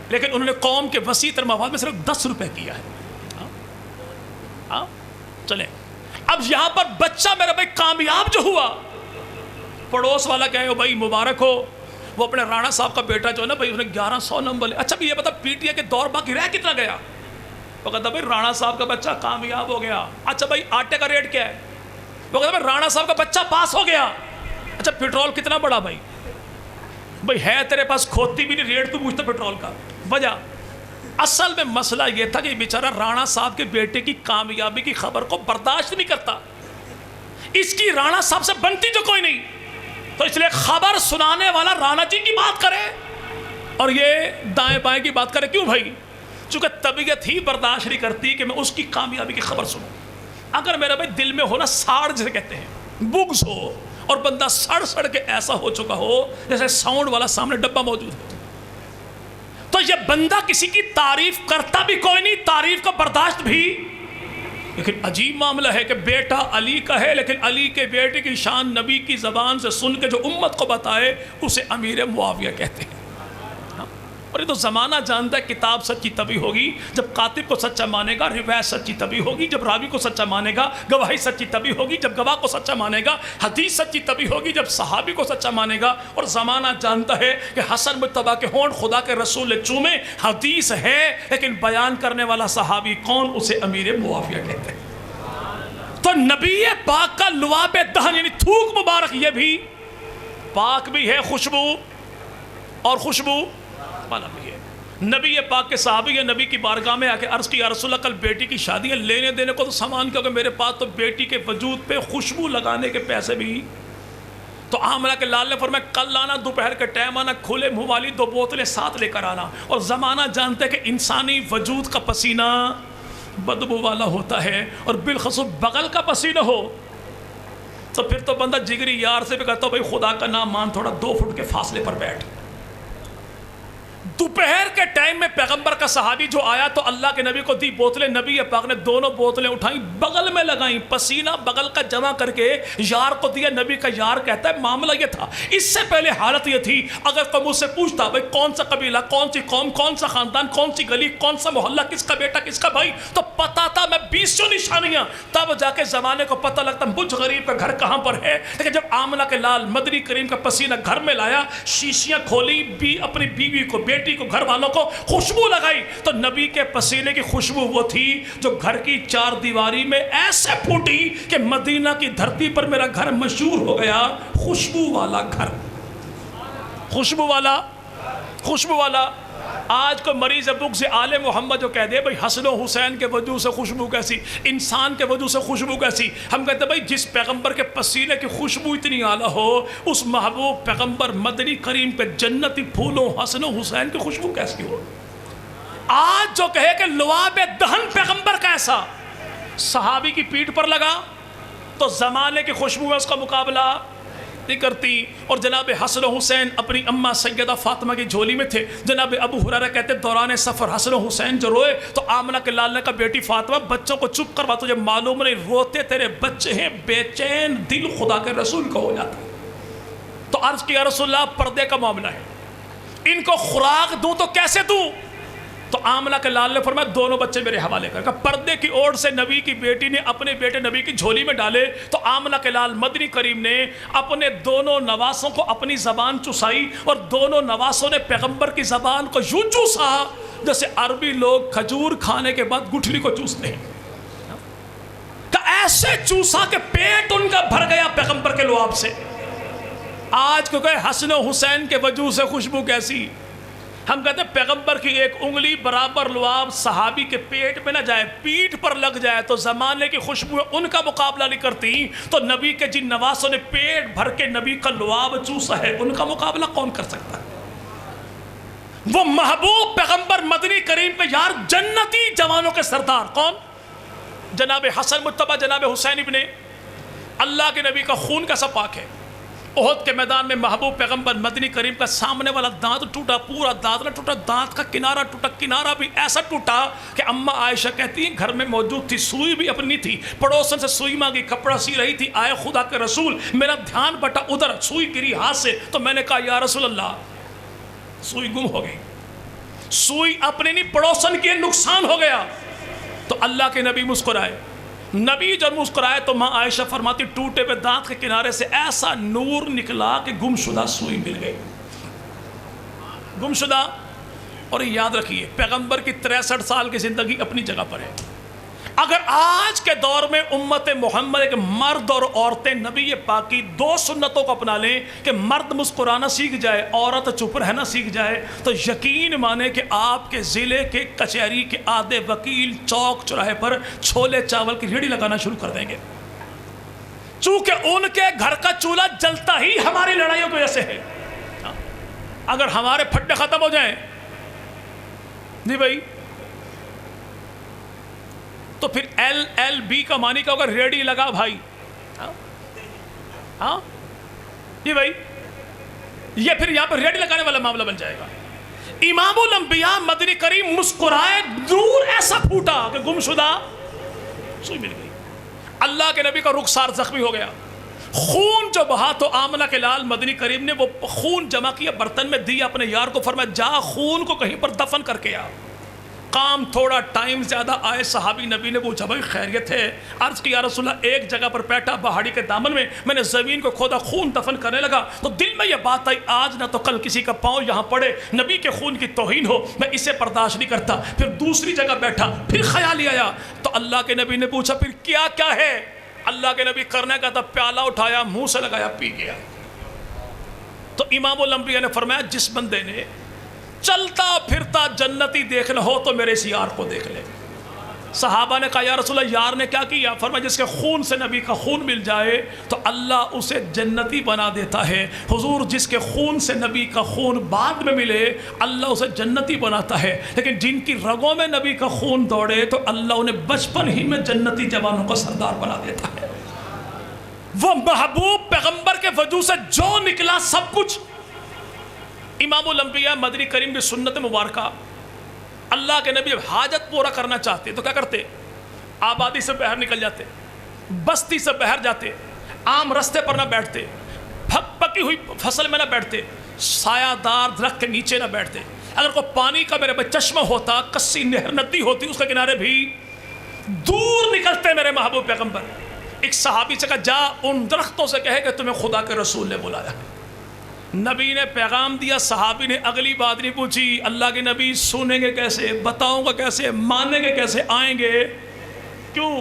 لیکن انہوں نے قوم کے وسیع تر مواد میں صرف 10 روپے کیا ہے۔ ہاں چلیں اب یہاں پر بچہ میرا بھائی کامیاب جو ہوا، پڑوس والا کہے ہو بھائی مبارک ہو، وہ اپنے رانا صاحب کا بیٹا جو ہے نا بھائی انہیں 1100 نمبر لے۔ اچھا بھی یہ بتا پی ٹی اے کے دور باقی رہ کتنا گیا؟ وہ کہتا بھائی رانا صاحب کا بچہ کامیاب ہو گیا۔ اچھا بھائی آٹے کا ریٹ کیا ہے؟ وہ کہتا بھائی رانا صاحب کا بچہ پاس ہو گیا۔ اچھا پیٹرول کتنا بڑا بھائی؟ بھائی ہے تیرے پاس کھوتی بھی نہیں، ریٹ تو پوچھتا پیٹرول کا۔ وجہ اصل میں مسئلہ یہ تھا کہ یہ بیچارہ رانا صاحب کے بیٹے کی کامیابی کی خبر کو برداشت نہیں کرتا، اس کی رانا صاحب سے بنتی جو کوئی نہیں، تو اس لیے خبر سنانے والا رانا جی کی بات کرے اور یہ دائیں بائیں کی بات کرے۔ کیوں بھائی؟ چونکہ طبیعت ہی برداشت نہیں کرتی کہ میں اس کی کامیابی کی خبر سنوں۔ اگر میرا بھائی دل میں ہو نا ساڑ جسے کہتے ہیں، بغض ہو، اور بندہ سڑ سڑ کے ایسا ہو چکا ہو جیسے ساؤنڈ والا سامنے ڈبہ موجود ہے، تو یہ بندہ کسی کی تعریف کرتا بھی کوئی نہیں، تعریف کا برداشت بھی۔ لیکن عجیب معاملہ ہے کہ بیٹا علی کا ہے، لیکن علی کے بیٹے کی شان نبی کی زبان سے سن کے جو امت کو بتائے اسے امیر معاویہ کہتے ہیں۔ اور یہ تو زمانہ جانتا ہے کتاب سچی تبھی ہوگی جب کاتب کو سچا مانے گا، روایت سچی تبھی ہوگی جب راوی کو سچا مانے گا، گواہی سچی تبھی ہوگی جب گواہ کو سچا مانے گا، حدیث سچی تبھی ہوگی جب صحابی کو سچا مانے گا۔ اور زمانہ جانتا ہے کہ حسن مجتبیٰ کے ہونٹ خدا کے رسول نے چومے، حدیث ہے لیکن بیان کرنے والا صحابی کون؟ اسے امیر معاویہ کہتے ہیں۔ تو نبی پاک کا لعاب دہن یعنی تھوک مبارک یہ بھی پاک بھی ہے، خوشبو اور خوشبو والا بھی ہے۔ نبی پاک کے صحابی ہے، نبی کی بارگاہ میں آ کے عرض کی یا رسول اللہ کل بیٹی کی شادی ہے، لینے دینے کو تو سامان کیونکہ میرے پاس تو بیٹی کے وجود پہ خوشبو لگانے کے پیسے بھی تو آمنہ کے لال نے فرمایا کل آنا، دوپہر کے ٹائم آنا، کھلے منہ والی 2 بوتلیں ساتھ لے کر آنا. اور زمانہ جانتے کہ انسانی وجود کا پسینہ بدبو والا ہوتا ہے، اور بالخصوص بغل کا پسینہ ہو تو پھر تو بندہ جگری یار سے بھی کہتا بھائی خدا کا نام مان، تھوڑا 2 فٹ کے فاصلے پر بیٹھ. دوپہر کے ٹائم میں پیغمبر کا صحابی جو آیا تو اللہ کے نبی کو دی بوتلیں. نبی پاک نے دونوں بوتلیں اٹھائیں، بغل میں لگائیں، پسینہ بغل کا جمع کر کے یار کو دیا. نبی کا یار کہتا ہے معاملہ یہ تھا. اس سے پہلے حالت یہ تھی اگر کوئی مجھ سے پوچھتا بھائی کون سا قبیلہ، کون سی قوم، کون سا خاندان، کون سی گلی، کون سا محلہ، کس کا بیٹا، کس کا بھائی، تو پتا تھا میں 20 نشانیاں، تب جا کے زمانے کو پتہ لگتا مجھ غریب کا گھر کہاں پر ہے. لیکن جب آمنہ کے لال مدنی کریم کا پسینہ گھر میں لایا، شیشیاں کھولی، اپنی بیوی کو، بیٹی کو، گھر والوں کو خوشبو لگائی، تو نبی کے پسینے کی خوشبو وہ تھی جو گھر کی 4 دیواری میں ایسے پھوٹی کہ مدینہ کی دھرتی پر میرا گھر مشہور ہو گیا، خوشبو والا گھر. خوشبو والا، خوشبو والا. آج کو مریض بک سے آل محمد جو کہہ دے بھئی حسن و حسین کے وجود سے خوشبو کیسی، انسان کے وجود سے خوشبو کیسی. ہم کہتے ہیں بھئی جس پیغمبر کے پسینے کی خوشبو اتنی اعلیٰ ہو، اس محبوب پیغمبر مدنی کریم پہ جنتی پھولوں حسن و حسین کی خوشبو کیسی ہو. آج جو کہے کہ لعاب دہن پیغمبر کا ایسا صحابی کی پیٹھ پر لگا تو زمانے کی خوشبو میں اس کا مقابلہ نہیں کرتی. اور جناب حسن و حسین اپنی اماں سیدہ فاطمہ کی جھولی میں تھے. جناب ابو ہریرہ کہتے دوران سفر حسن و حسین جو روئے تو آمنہ کے لال نے کہا بیٹی فاطمہ بچوں کو چپ کروا، تجھے معلوم نہیں روتے تیرے بچے ہیں، بے چین دل خدا کے رسول کا ہو جاتا. تو عرض کیا رسول اللہ پردے کا معاملہ ہے، ان کو خوراک دوں تو کیسے دوں؟ تو آمنہ کے لال نے فرمایا دونوں بچے میرے حوالے کر. پردے کی اوڑ سے نبی کی بیٹی نے اپنے بیٹے نبی کی جھولی میں ڈالے تو آمنہ کے لال مدنی کریم نے اپنے دونوں نواسوں کو اپنی زبان چسائی، اور دونوں نواسوں نے پیغمبر کی زبان کو یوں چوسا جیسے عربی لوگ کھجور کھانے کے بعد گٹھلی کو چوستے ہیں. کہ ایسے چوسا کہ پیٹ ان کا بھر گیا پیغمبر کے لعاب سے. آج کو کہ حسن و حسین کے وجود سے خوشبو کیسی. ہم کہتے ہیں پیغمبر کی ایک انگلی برابر لعاب صحابی کے پیٹ میں نہ جائے، پیٹھ پر لگ جائے تو زمانے کی خوشبو ان کا مقابلہ نہیں کرتی. تو نبی کے جن نواسوں نے پیٹ بھر کے نبی کا لعاب چوسا ہے ان کا مقابلہ کون کر سکتا ہے؟ وہ محبوب پیغمبر مدنی کریم کے یار جنتی جوانوں کے سردار کون؟ جناب حسن مجتبیٰ، جناب حسین ابن اللہ کے نبی کا خون کیسا پاک ہے. احد کے میدان میں محبوب پیغمبر مدنی کریم کا سامنے والا دانت ٹوٹا، پورا دانت نہ ٹوٹا، دانت کا کنارہ ٹوٹا، کنارہ بھی ایسا ٹوٹا کہ اماں عائشہ کہتی ہیں گھر میں موجود تھی، سوئی بھی اپنی تھی، پڑوسن سے سوئی مانگی، کپڑا سی رہی تھی، آئے خدا کے رسول، میرا دھیان بٹا ادھر، سوئی گری ہاتھ سے، تو میں نے کہا یا رسول اللہ سوئی گم ہو گئی. سوئی اپنے نہیں پڑوسن کی نقصان ہو گیا. تو اللہ کے نبی مسکرائے. نبی جب مسکرائے تو ماں عائشہ فرماتی ٹوٹے پہ دانت کے کنارے سے ایسا نور نکلا کہ گمشدہ سوئی مل گئی. گمشدہ. اور یاد رکھیے پیغمبر کی 63 سال کی زندگی اپنی جگہ پر ہے. اگر آج کے دور میں امت محمد کے مرد اور عورتیں نبی پاک کی 2 سنتوں کو اپنا لیں کہ مرد مسکرانا سیکھ جائے، عورت چپ رہنا سیکھ جائے، تو یقین مانے کہ آپ کے ضلع کے کچہری کے آدھے وکیل چوک چوراہے پر چھولے چاول کی ریڑھی لگانا شروع کر دیں گے. چونکہ ان کے گھر کا چولہا جلتا ہی ہماری لڑائیوں کی وجہ سے ہے. اگر ہمارے پھٹے ختم ہو جائیں نہیں بھائی تو پھر LLB کا معنی کیا ہوگا؟ ریڈی لگا بھائی. ہاں یہ بھائی یہ پھر یہاں پر ریڈی لگانے والا معاملہ بن جائے گا. امام الانبیاء مدنی کریم مسکرائے، نور ایسا پھوٹا کہ گمشدہ سوئی مل گئی. اللہ کے نبی کا رخسار زخمی ہو گیا. خون جو بہا تو آمنہ کے لال مدنی کریم نے وہ خون جمع کیا، برتن میں دیا اپنے یار کو، فرمایا جا خون کو کہیں پر دفن کر کے آ. کام تھوڑا ٹائم زیادہ آئے. صحابی نبی نے پوچھا بھائی خیریت ہے؟ عرض کی یا رسول اللہ ایک جگہ پر بیٹھا پہاڑی کے دامن میں نے زمین کو کھودا، خون دفن کرنے لگا تو دل میں یہ بات آئی آج نہ تو کل کسی کا پاؤں یہاں پڑے، نبی کے خون کی توہین ہو، میں اسے برداشت نہیں کرتا. پھر دوسری جگہ بیٹھا، پھر خیال ہی آیا تو اللہ کے نبی نے پوچھا پھر کیا کیا ہے؟ اللہ کے نبی کرنے کا تھا، پیالہ اٹھایا، منہ سے لگایا، پی گیا. تو امام الانبیاء نے فرمایا جس بندے نے چلتا پھرتا جنتی دیکھنا ہو تو میرے اس یار کو دیکھ لے. صحابہ نے کہا یا رسول اللہ یار نے کیا کیا؟ فرمایا جس کے خون سے نبی کا خون مل جائے تو اللہ اسے جنتی بنا دیتا ہے۔ حضور جس کے خون سے نبی کا خون بعد میں ملے اللہ اسے جنتی بناتا ہے، لیکن جن کی رگوں میں نبی کا خون دوڑے تو اللہ انہیں بچپن ہی میں جنتی جوانوں کا سردار بنا دیتا ہے۔ وہ محبوب پیغمبر کے وجود سے جو نکلا سب کچھ۔ امام الانبیاء مدنی کریم کی سنت مبارکہ، اللہ کے نبی جب حاجت پورا کرنا چاہتے تو کیا کرتے؟ آبادی سے باہر نکل جاتے، بستی سے باہر جاتے، عام رستے پر نہ بیٹھتے، پکی ہوئی فصل میں نہ بیٹھتے، سایہ دار درخت کے نیچے نہ بیٹھتے۔ اگر کوئی پانی کا میرے چشمہ ہوتا، کسی نہر ندی ہوتی، اس کے کنارے بھی دور نکلتے میرے محبوب پیغمبر۔ ایک صحابی سے کہا جا ان درختوں سے کہے کہ تمہیں خدا کے رسول نے بلایا ہے۔ نبی نے پیغام دیا، صحابی نے اگلی بات نہیں پوچھی، اللہ کے نبی سنیں گے کیسے، بتاؤں گا کیسے، مانیں گے کیسے، آئیں گے؟ کیوں؟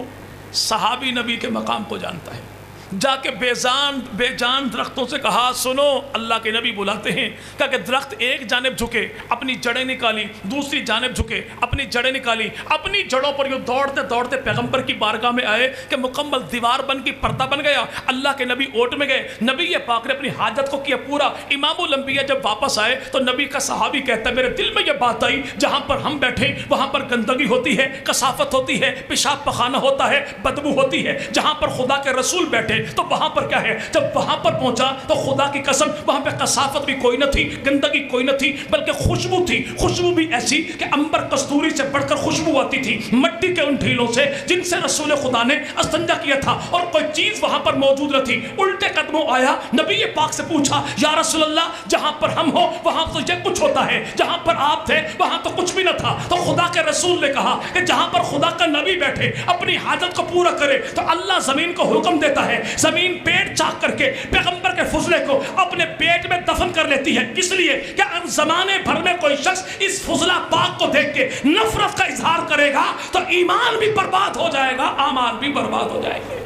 صحابی نبی کے مقام کو جانتا ہے۔ جا کے بے جان درختوں سے کہا سنو اللہ کے نبی بلاتے ہیں۔ کہا کہ درخت ایک جانب جھکے اپنی جڑیں نکالی، دوسری جانب جھکے اپنی جڑیں نکالی، اپنی جڑوں پر یوں دوڑتے دوڑتے پیغمبر کی بارگاہ میں آئے کہ مکمل دیوار بن کی پردہ بن گیا۔ اللہ کے نبی اوٹ میں گئے، نبی پاک نے اپنی حاجت کو کیا پورا۔ امام الانبیاء جب واپس آئے تو نبی کا صحابی کہتا ہے میرے دل میں یہ بات آئی، جہاں پر ہم بیٹھے وہاں پر گندگی ہوتی ہے، کثافت ہوتی ہے، پیشاب پخانہ ہوتا ہے، بدبو ہوتی ہے، جہاں پر خدا کے رسول بیٹھے تو وہاں پر کیا ہے؟ جب وہاں پر پہنچا تو خدا کی قسم وہاں پہ کثافت بھی کوئی نہ تھی، گندگی کوئی نہ تھی، بلکہ خوشبو تھی، خوشبو بھی ایسی کہ عنبر کستوری سے بڑھ کر خوشبو آتی تھی، مٹی کے ان ڈھیلوں سے جن سے رسول خدا نے استنجا کیا تھا، اور کوئی چیز وہاں پر موجود نہ تھی۔ الٹے قدموں آیا، نبی پاک سے پوچھا یا رسول اللہ جہاں پر ہم ہو وہاں تو یہ کچھ ہوتا ہے، جہاں پر آپ تھے وہاں تو کچھ بھی نہ تھا۔ تو خدا کے رسول نے کہا کہ جہاں پر خدا کا نبی بیٹھے اپنی حاجت کو پورا کرے تو اللہ زمین کو حکم دیتا ہے، زمین پیٹ چاک کر کے پیغمبر کے فضلے کو اپنے پیٹ میں دفن کر لیتی ہے، اس لیے کہ زمانے بھر میں کوئی شخص اس فضلہ پاک کو دیکھ کے نفرت کا اظہار کرے گا تو ایمان بھی برباد ہو جائے گا، اعمال بھی برباد ہو جائے گے۔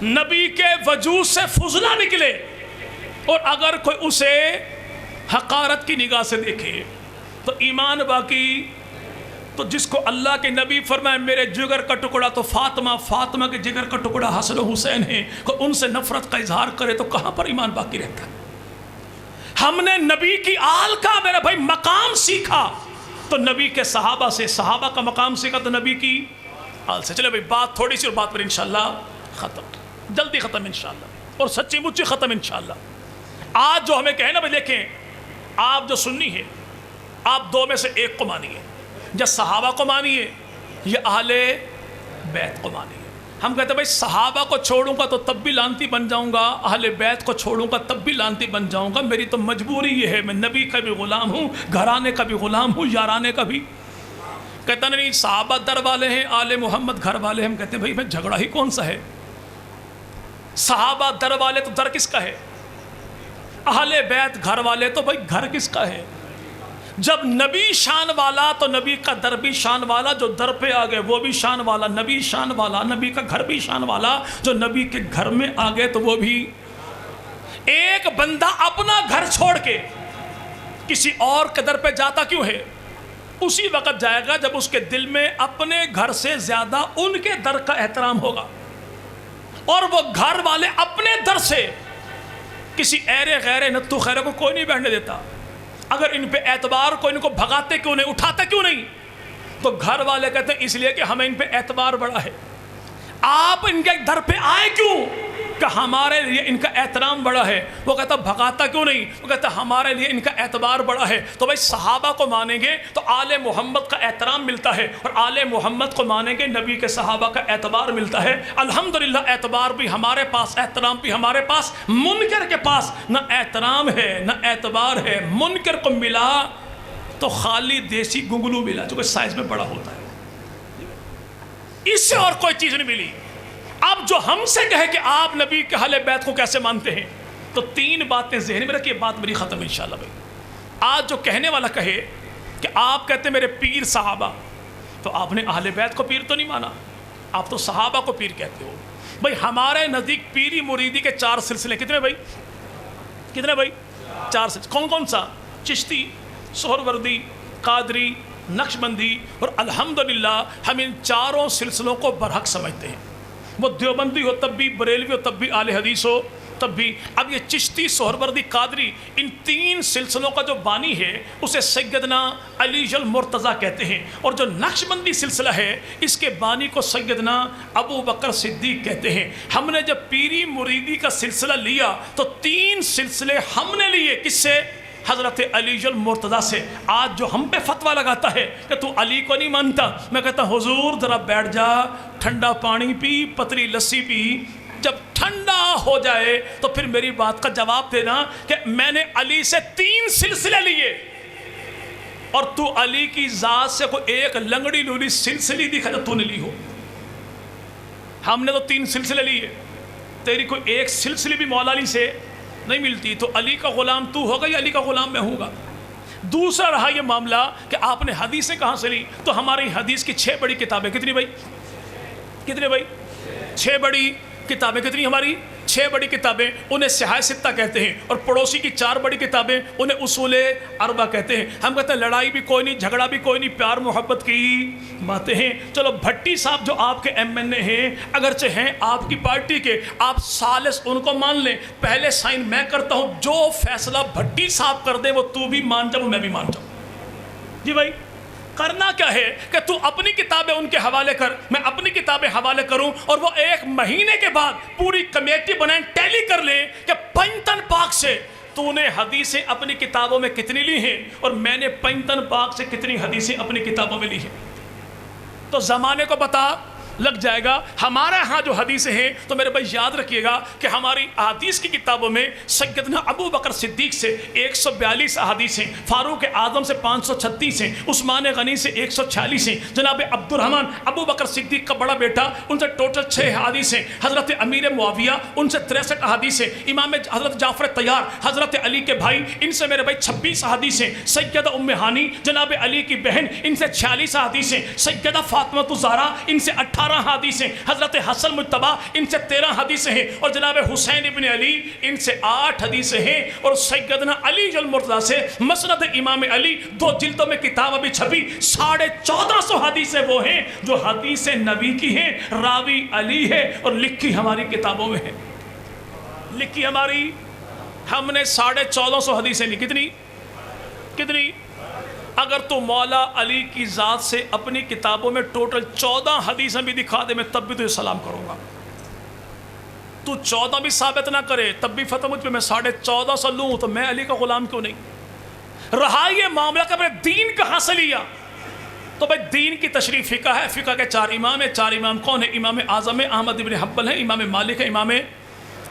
نبی کے وجود سے فضلہ نکلے اور اگر کوئی اسے حقارت کی نگاہ سے دیکھے تو ایمان باقی۔ تو جس کو اللہ کے نبی فرمائے میرے جگر کا ٹکڑا تو فاطمہ، فاطمہ کے جگر کا ٹکڑا حسن و حسین ہیں، کوئی ان سے نفرت کا اظہار کرے تو کہاں پر ایمان باقی رہتا ہے؟ ہم نے نبی کی آل کا میرے بھائی مقام سیکھا تو نبی کے صحابہ سے، صحابہ کا مقام سیکھا تو نبی کی آل سے۔ چلے بھائی بات تھوڑی سی اور بات پر انشاءاللہ ختم، جلدی ختم انشاءاللہ، اور سچی مچی ختم انشاءاللہ۔ آج جو ہمیں کہے نا بھائی دیکھیں آپ جو سنی ہے آپ دو میں سے ایک کو مانیے، یا صحابہ کو مانیے یا اہل بیت کو مانیے۔ ہم کہتے ہیں بھائی صحابہ کو چھوڑوں گا تو تب بھی لانتی بن جاؤں گا، اہل بیت کو چھوڑوں گا تب بھی لانتی بن جاؤں گا، میری تو مجبوری یہ ہے، میں نبی کا بھی غلام ہوں، گھرانے کا بھی غلام ہوں، یارانے کا بھی۔ کہتا نہیں صحابہ در والے ہیں، آل محمد گھر والے ہیں۔ ہم کہتے ہیں بھائی میں جھگڑا ہی کون سا ہے؟ صحابہ در والے تو در کس کا ہے؟ اہل بیت گھر والے تو بھائی گھر کس کا ہے؟ جب نبی شان والا تو نبی کا در بھی شان والا، جو در پہ آ گئے وہ بھی شان والا، نبی شان والا، نبی کا گھر بھی شان والا، جو نبی کے گھر میں آ گئے تو وہ بھی۔ ایک بندہ اپنا گھر چھوڑ کے کسی اور کے در پہ جاتا کیوں ہے؟ اسی وقت جائے گا جب اس کے دل میں اپنے گھر سے زیادہ ان کے در کا احترام ہوگا، اور وہ گھر والے اپنے در سے کسی ایرے غیرے نتو خیرے کو کوئی نہیں بیٹھنے دیتا۔ اگر ان پہ اعتبار کو ان کو بھگاتے کیوں نہیں، اٹھاتے کیوں نہیں؟ تو گھر والے کہتے ہیں اس لیے کہ ہمیں ان پہ اعتبار بڑا ہے۔ آپ ان کے در پہ آئے کیوں؟ کہ ہمارے لیے ان کا احترام بڑا ہے۔ وہ کہتا بھگاتا کیوں نہیں؟ وہ کہتا ہمارے لیے ان کا اعتبار بڑا ہے۔ تو بھائی صحابہ کو مانیں گے تو آل محمد کا احترام ملتا ہے، اور آل محمد کو مانیں گے نبی کے صحابہ کا اعتبار ملتا ہے۔ الحمدللہ اعتبار بھی ہمارے پاس، احترام بھی ہمارے پاس۔ منکر کے پاس نہ احترام ہے نہ اعتبار ہے۔ منکر کو ملا تو خالی دیسی گنگلو ملا جو کہ سائز میں بڑا ہوتا ہے، اس سے اور کوئی چیز نہیں ملی۔ اب جو ہم سے کہے کہ آپ نبی کے اہل بیت کو کیسے مانتے ہیں، تو تین باتیں ذہن میں رکھیے، بات میری ختم انشاءاللہ بھائی۔ آج جو کہنے والا کہے کہ آپ کہتے ہیں میرے پیر صحابہ، تو آپ نے اہل بیت کو پیر تو نہیں مانا، آپ تو صحابہ کو پیر کہتے ہو۔ بھائی ہمارے نزدیک پیری مریدی کے 4 سلسلے کتنے بھائی؟ کتنے بھائی؟ 4 سلسلے۔ کون کون سا؟ چشتی، سہروردی، قادری، نقشبندی اور الحمدللہ ہم ان چاروں سلسلوں کو برحق سمجھتے ہیں. وہ دیوبندی ہو تب بھی، بریلوی ہو تب بھی، اہل حدیث ہو تب بھی. اب یہ چشتی، سہروردی، قادری، ان تین سلسلوں کا جو بانی ہے اسے سیدنا علی المرتضیٰ کہتے ہیں. اور جو نقشبندی سلسلہ ہے اس کے بانی کو سیدنا ابو بکر صدیق کہتے ہیں. ہم نے جب پیری مریدی کا سلسلہ لیا تو تین سلسلے ہم نے لیے. کس سے؟ حضرت علی المرتضیٰ سے. آج جو ہم پہ فتویٰ لگاتا ہے کہ تو علی کو نہیں مانتا، میں کہتا ہوں حضور ذرا بیٹھ جا، ٹھنڈا پانی پی، پتلی لسی پی. جب ٹھنڈا ہو جائے تو پھر میری بات کا جواب دینا کہ میں نے علی سے تین سلسلے لیے اور تو علی کی ذات سے کوئی ایک لنگڑی لولی سلسلی دکھا تو نے لی ہو. ہم نے تو تین سلسلے لیے، تیری کوئی ایک سلسلے بھی مولا علی سے نہیں ملتی. تو علی کا غلام تو ہوگا یا علی کا غلام میں ہوں گا؟ دوسرا رہا یہ معاملہ کہ آپ نے حدیثیں کہاں سے لی، تو ہماری حدیث کی 6 بڑی کتابیں. کتنی بھائی؟ کتنی بھائی؟ 6 بڑی کتابیں. کتنی ہماری؟ 6 بڑی کتابیں. انہیں صحاح ستہ کہتے ہیں. اور پڑوسی کی 4 بڑی کتابیں انہیں اصول اربع کہتے ہیں. ہم کہتے ہیں لڑائی بھی کوئی نہیں، جھگڑا بھی کوئی نہیں، پیار محبت کی باتیں ہیں. چلو بھٹی صاحب جو آپ کے MNA ہیں، اگرچہ ہیں آپ کی پارٹی کے، آپ ثالث ان کو مان لیں. پہلے سائن میں کرتا ہوں، جو فیصلہ بھٹی صاحب کر دے وہ تو بھی مان جاؤ، میں بھی مان جاؤں. جی بھائی، کرنا کیا ہے کہ تو اپنی کتابیں ان کے حوالے کر، میں اپنی کتابیں حوالے کروں، اور وہ 1 مہینے کے بعد پوری کمیٹی بنائیں، ٹیلی کر لیں کہ پنجتن پاک سے تو نے حدیثیں اپنی کتابوں میں کتنی لی ہیں اور میں نے پنجتن پاک سے کتنی حدیثیں اپنی کتابوں میں لی ہیں. تو زمانے کو پتہ لگ جائے گا. ہمارے ہاں جو حدیثیں ہیں تو میرے بھائی یاد رکھیے گا کہ ہماری احادیث کی کتابوں میں سیدنا ابو بکر صدیق سے 142 احادیث ہیں، فاروق اعظم سے 536 ہیں، عثمان غنی سے 146 ہیں، جناب عبد الرحمن ابو بکر صدیق کا بڑا بیٹا ان سے ٹوٹل 6 احادیث ہیں، حضرت امیر معاویہ ان سے 63 احادیث ہیں، امام حضرت جعفر طیار حضرت علی کے بھائی ان سے میرے بھائی 26 احادیث ہیں، سیدہ ام ہانی جناب علی کی بہن ان سے 46 احادیث ہیں، سیدہ فاطمہ الزہرا ان سے 18 حدیثیں، حضرت حسن مجتبی ان سے 13 حدیثیں ہیں، اور جناب حسین ابن علی ان سے 8 حدیثیں ہیں. اور سیدنا علی المرتضیٰ سے مسند امام علی 2 جلدوں میں کتاب ابھی چھپی، 1450 حدیثیں وہ ہیں جو حدیث نبی کی ہیں، راوی علی ہے اور لکھی ہماری کتابوں میں ہے. لکھی ہماری، ہم نے 1450 حدیثیں لی. کتنی؟ اگر تو مولا علی کی ذات سے اپنی کتابوں میں ٹوٹل 14 حدیثیں بھی دکھا دے میں تب بھی تجھے سلام کروں گا. تو 14 بھی ثابت نہ کرے تب بھی فتح مجھ پہ، میں 1450 لوں تو میں علی کا غلام کیوں نہیں؟ رہا یہ معاملہ کہ میں دین کہاں سے لیا، تو بھائی دین کی تشریح فقہ ہے. فقہ کے 4 امام ہیں. 4 امام کون ہیں؟ امام اعظم ہے، احمد ابن حنبل ہے، امام مالک ہے، امام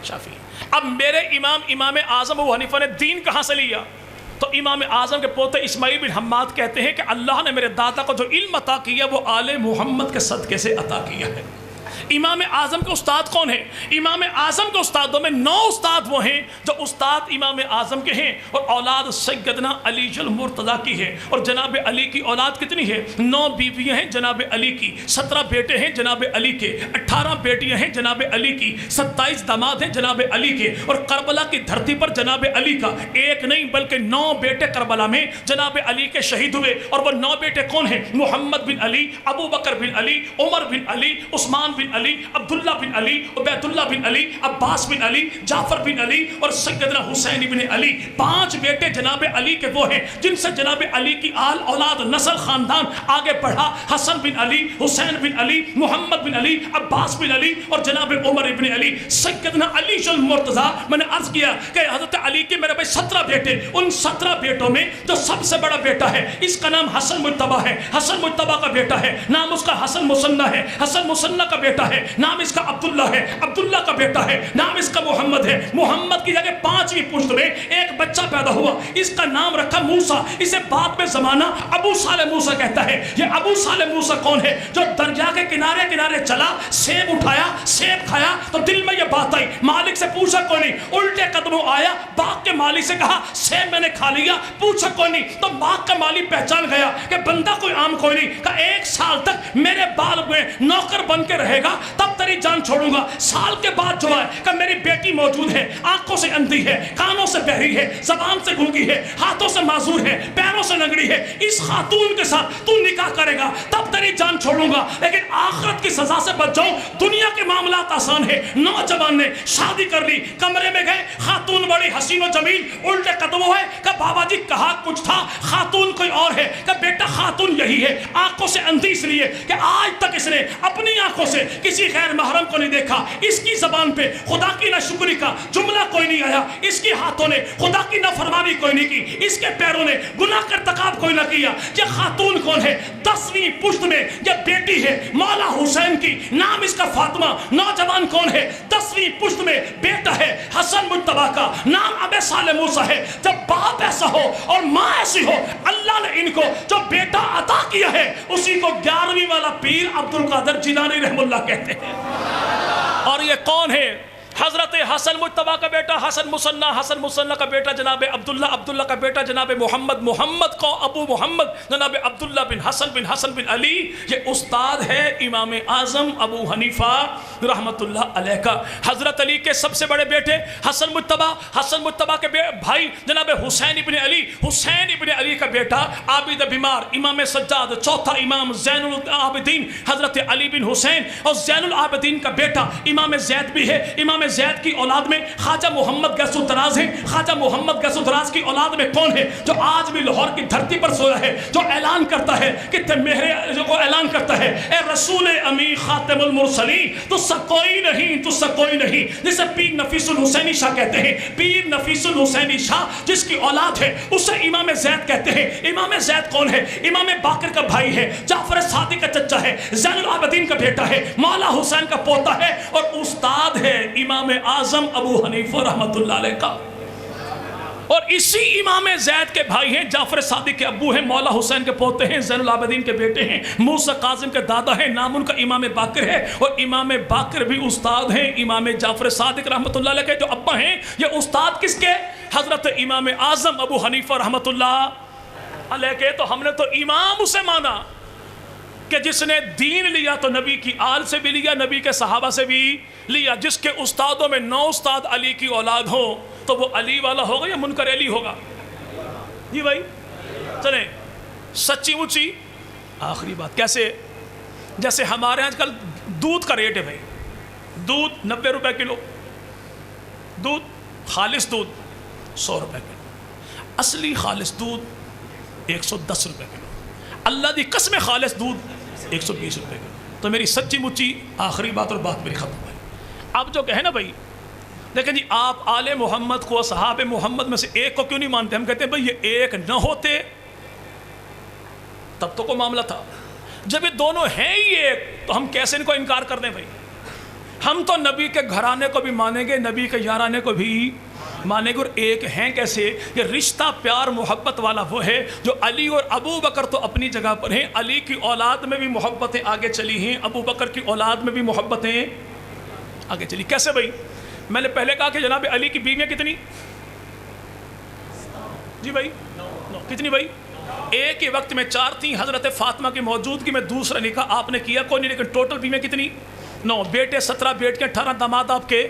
شافعی. اب میرے امام اعظم ابو حنیفہ نے دین کہاں سے لیا؟ تو امام اعظم کے پوتے اسماعیل بن حماد کہتے ہیں کہ اللہ نے میرے دادا کو جو علم عطا کیا وہ آل محمد کے صدقے سے عطا کیا ہے. امام اعظم کے استاد کون ہیں؟ امام اعظم کے استادوں میں 9 استاد وہ ہیں جو استاد امام اعظم کے ہیں، اور اولاد سیدنا علی المرتضیٰ کی ہے. اور جناب علی کی اولاد کتنی ہے؟ 9 بیویاں ہیں جناب علی کی، 17 بیٹے ہیں جناب علی کے، 18 بیٹیاں ہیں جناب علی کی، 27 داماد ہیں جناب علی کے. اور کربلا کی دھرتی پر جناب علی کا ایک نہیں بلکہ 9 بیٹے کربلا میں جناب علی کے شہید ہوئے. اور وہ 9 بیٹے کون ہیں؟ محمد بن علی، ابو بکر بن علی، عمر بن علی، عثمان بن علی، عبداللہ بن علی، عبید اللہ بن علی، عباس بن علی، جعفر بن علی اور سیدنا حسین بن علی. 5 بیٹے جناب علی کے وہ ہیں جن سے جناب علی کی آل اولاد نسل خاندان آگے بڑھا. حسن بن علی، حسین بن علی، محمد بن علی، عباس بن علی اور جناب عمر بن علی. سیدنا علی المرتضیٰ، میں نے عرض کیا کہ حضرت علی کے میرے بھائی 17 بیٹے، ان 17 بیٹوں میں جو سب سے بڑا بیٹا ہے اس کا نام حسن مجتبی ہے. حسن مجتبی کا بیٹا ہے، نام اس کا حسن مصنع ہے. حسن مصنع کا بیٹا ہے، نام اس کا عبداللہ ہے. عبداللہ کا بیٹا ہے، نام اس کا محمد ہے. محمد کی جگہ 5ویں پشت میں ایک بچہ پیدا ہوا، اس کا نام رکھا موسیٰ. اسے بعد میں زمانہ ابو صالح موسیٰ کہتا ہے. یہ ابو صالح موسیٰ کون ہے؟ جو دریا کے کنارے کنارے چلا، سیب اٹھایا، سیب کھایا تو دل میں یہ بات آئی، مالک سے پوچھا کوئی نہیں، الٹے قدموں آیا، باغ کے مالی سے کہا سیب میں نے کھا لیا، پوچھا کوئی نہیں. تو باغ کا مالی پہچان گیا کہ بندہ کوئی عام کوئی نہیں. کہ 1 سال تک میرے بال میں نوکر بن کے رہے کہے گا تب تیری جان چھوڑوں گا. سال کے بعد جو ہے کہ میری بیٹی موجود ہے, آنکھوں سے اندھی ہے, کانوں سے بہری ہے, زبان سے گونگی ہے, ہاتھوں سے معذور ہے, پیروں سے لنگڑی ہے, اس خاتون کے ساتھ تو نکاح کرے گا تب تیری جان چھوڑوں گا, لیکن آخرت کی سزا سے بچ جاؤں. دنیا کے معاملات آسان ہے. نوجوان نے شادی کر لی, کمرے میں گئے, خاتون بڑی حسین و جمیل, الٹے قدموں ہے کہ بابا جی کہا کچھ تھا, خاتون کوئی اور ہے, کہ بیٹا خاتون یہی ہے, آنکھوں سے اندھی اس لیے کہ آج تک اس نے اپنی آنکھوں سے کسی غیر محرم کو نہیں دیکھا. اس کی زبان پہ خدا کی ناشکری کا جملہ کوئی نہیں آیا, اس کے ہاتھوں نے خدا کی نافرمانی کوئی نہیں کی, اس کے پیروں نے گناہ کا ارتکاب کوئی نہ کیا. یہ خاتون کون ہے؟ 10ویں پشت میں یہ بیٹی ہے مولا حسین کی, نام اس کا فاطمہ. نوجوان کون ہے؟ 10ویں پشت میں بیٹا ہے حسن مجتبیٰ کا, نام ابے صالح موسیٰ ہے. جب باپ ایسا ہو اور ماں ایسی ہو, اللہ نے ان کو جو بیٹا عطا کیا ہے اسی کو 11ویں والا پیر عبد القادر جیلانی رحم اللہ کہتے ہیں. اور یہ کون ہے؟ حضرت حسن مجتبیٰ کا بیٹا حسن مصنع کا بیٹا جناب عبداللہ کا بیٹا جناب محمد کو ابو محمد جناب عبداللہ بن حسن بن علی. یہ استاد ہے امام اعظم ابو حنیفہ رحمت اللہ علیہ کا. حضرت علی کے سب سے بڑے بیٹے حسن مجتبیٰ کے بھائی جناب حسین ابن علی کا بیٹا عابد بیمار امام سجاد, چوتھا امام زین العابدین حضرت علی بن حسین, اور زین العابدین کا بیٹا امام زید بھی ہے. امام زید کی اولاد میں خواجہ محمد غیث الدراز ہیں. خواجہ محمد غیث الدراز کی اولاد میں کون ہے جو آج بھی لاہور کی دھرتی پر سویا ہے, جو اعلان کرتا ہے کہ اعلان کرتا ہے اے رسول امی خاتم المرسلین, تجھ سے کوئی نہیں, جسے پیر نفیس الحسینی شاہ کہتے ہیں. پیر نفیس الحسینی شاہ جس کی اولاد ہے اسے امام زید کہتے ہیں. امام زید کون ہے؟ امام باقر کا بھائی ہے, جعفر صادق کا چچا ہے, زین العابدین کا بیٹا ہے, مولا حسین کا پوتا ہے, اور استاد ہے امام اعظم ابو حنیفہ رحمت اللہ علیہ کا. اور اسی امام زید کے بھائی ہیں, جعفر صادق کے ابو ہیں, مولا حسین کے پوتے ہیں, زین العابدین کے بیٹے ہیں, موسیٰ کاظم کے دادا ہیں, نام ان کا امام باقر ہے. اور امام باقر بھی استاد ہیں امام جعفر صادق رحمت اللہ علیہ کے جو ابا ہیں. یہ استاد کس کے؟ حضرت امام اعظم ابو حنیفہ رحمت اللہ علیہ کے. تو ہم نے تو امام اسے مانا کہ جس نے دین لیا تو نبی کی آل سے بھی لیا, نبی کے صحابہ سے بھی لیا. جس کے استادوں میں 9 استاد علی کی اولاد ہوں تو وہ علی والا ہوگا یا منکر علی ہوگا؟ جی بھائی چلیں, سچی مچی آخری بات. کیسے؟ جیسے ہمارے آج کل دودھ کا ریٹ ہے بھائی, دودھ 90 روپے کلو, دودھ خالص دودھ 100 روپے کلو, اصلی خالص دودھ 110 روپے کلو, اللہ دی قسم خالص دودھ 120 روپے کلو. تو میری سچی مچی آخری بات اور بات میری ختم ہے. اب جو کہے نا بھائی لیکن جی آپ آل محمد کو, صحاب محمد میں سے ایک کو کیوں نہیں مانتے؟ ہم کہتے ہیں بھائی یہ ایک نہ ہوتے تب تو کوئی معاملہ تھا, جب یہ دونوں ہیں ہی ایک تو ہم کیسے ان کو انکار کر دیں بھائی؟ ہم تو نبی کے گھرانے کو بھی مانیں گے, نبی کے یارانے کو بھی مانیں گے. اور ایک ہیں کیسے؟ یہ رشتہ پیار محبت والا وہ ہے جو علی اور ابو بکر تو اپنی جگہ پر ہیں, علی کی اولاد میں بھی محبتیں آگے چلی ہیں, ابو بکر کی اولاد میں بھی محبتیں آگے چلی. کیسے بھائی؟ میں نے پہلے کہا کہ جناب علی کی بیویاں کتنی؟ جی بھائی کتنی بھائی؟ ایک ہی وقت میں 4 تھیں. حضرت فاطمہ کی موجودگی میں دوسرا نکاح آپ نے کیا کوئی نہیں, لیکن ٹوٹل بیویاں کتنی؟ 9. بیٹے 17 بیٹیاں 18, داماد آپ کے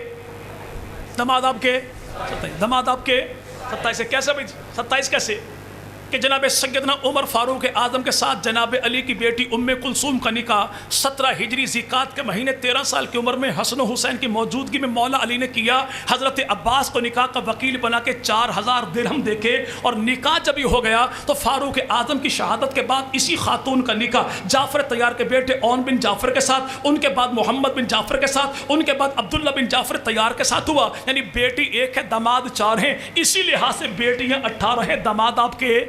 27. کیسے بھائی 27 کیسے؟ کہ جناب سیدنا عمر فاروق اعظم کے ساتھ جناب علی کی بیٹی ام کلثوم کا نکاح 17 ہجری ذیقعت کے مہینے 13 سال کی عمر میں حسن و حسین کی موجودگی میں مولا علی نے کیا. حضرت عباس کو نکاح کا وکیل بنا کے 4000 درہم دے کے, اور نکاح جب ہی ہو گیا تو فاروق اعظم کی شہادت کے بعد اسی خاتون کا نکاح جعفر طیار کے بیٹے اون بن جعفر کے ساتھ, ان کے بعد محمد بن جعفر کے ساتھ, ان کے بعد عبداللہ بن جعفر طیار کے ساتھ ہوا. یعنی بیٹی ایک ہے, داماد 4 ہیں. اسی لحاظ سے بیٹیاں 18 ہیں, داماد آپ کے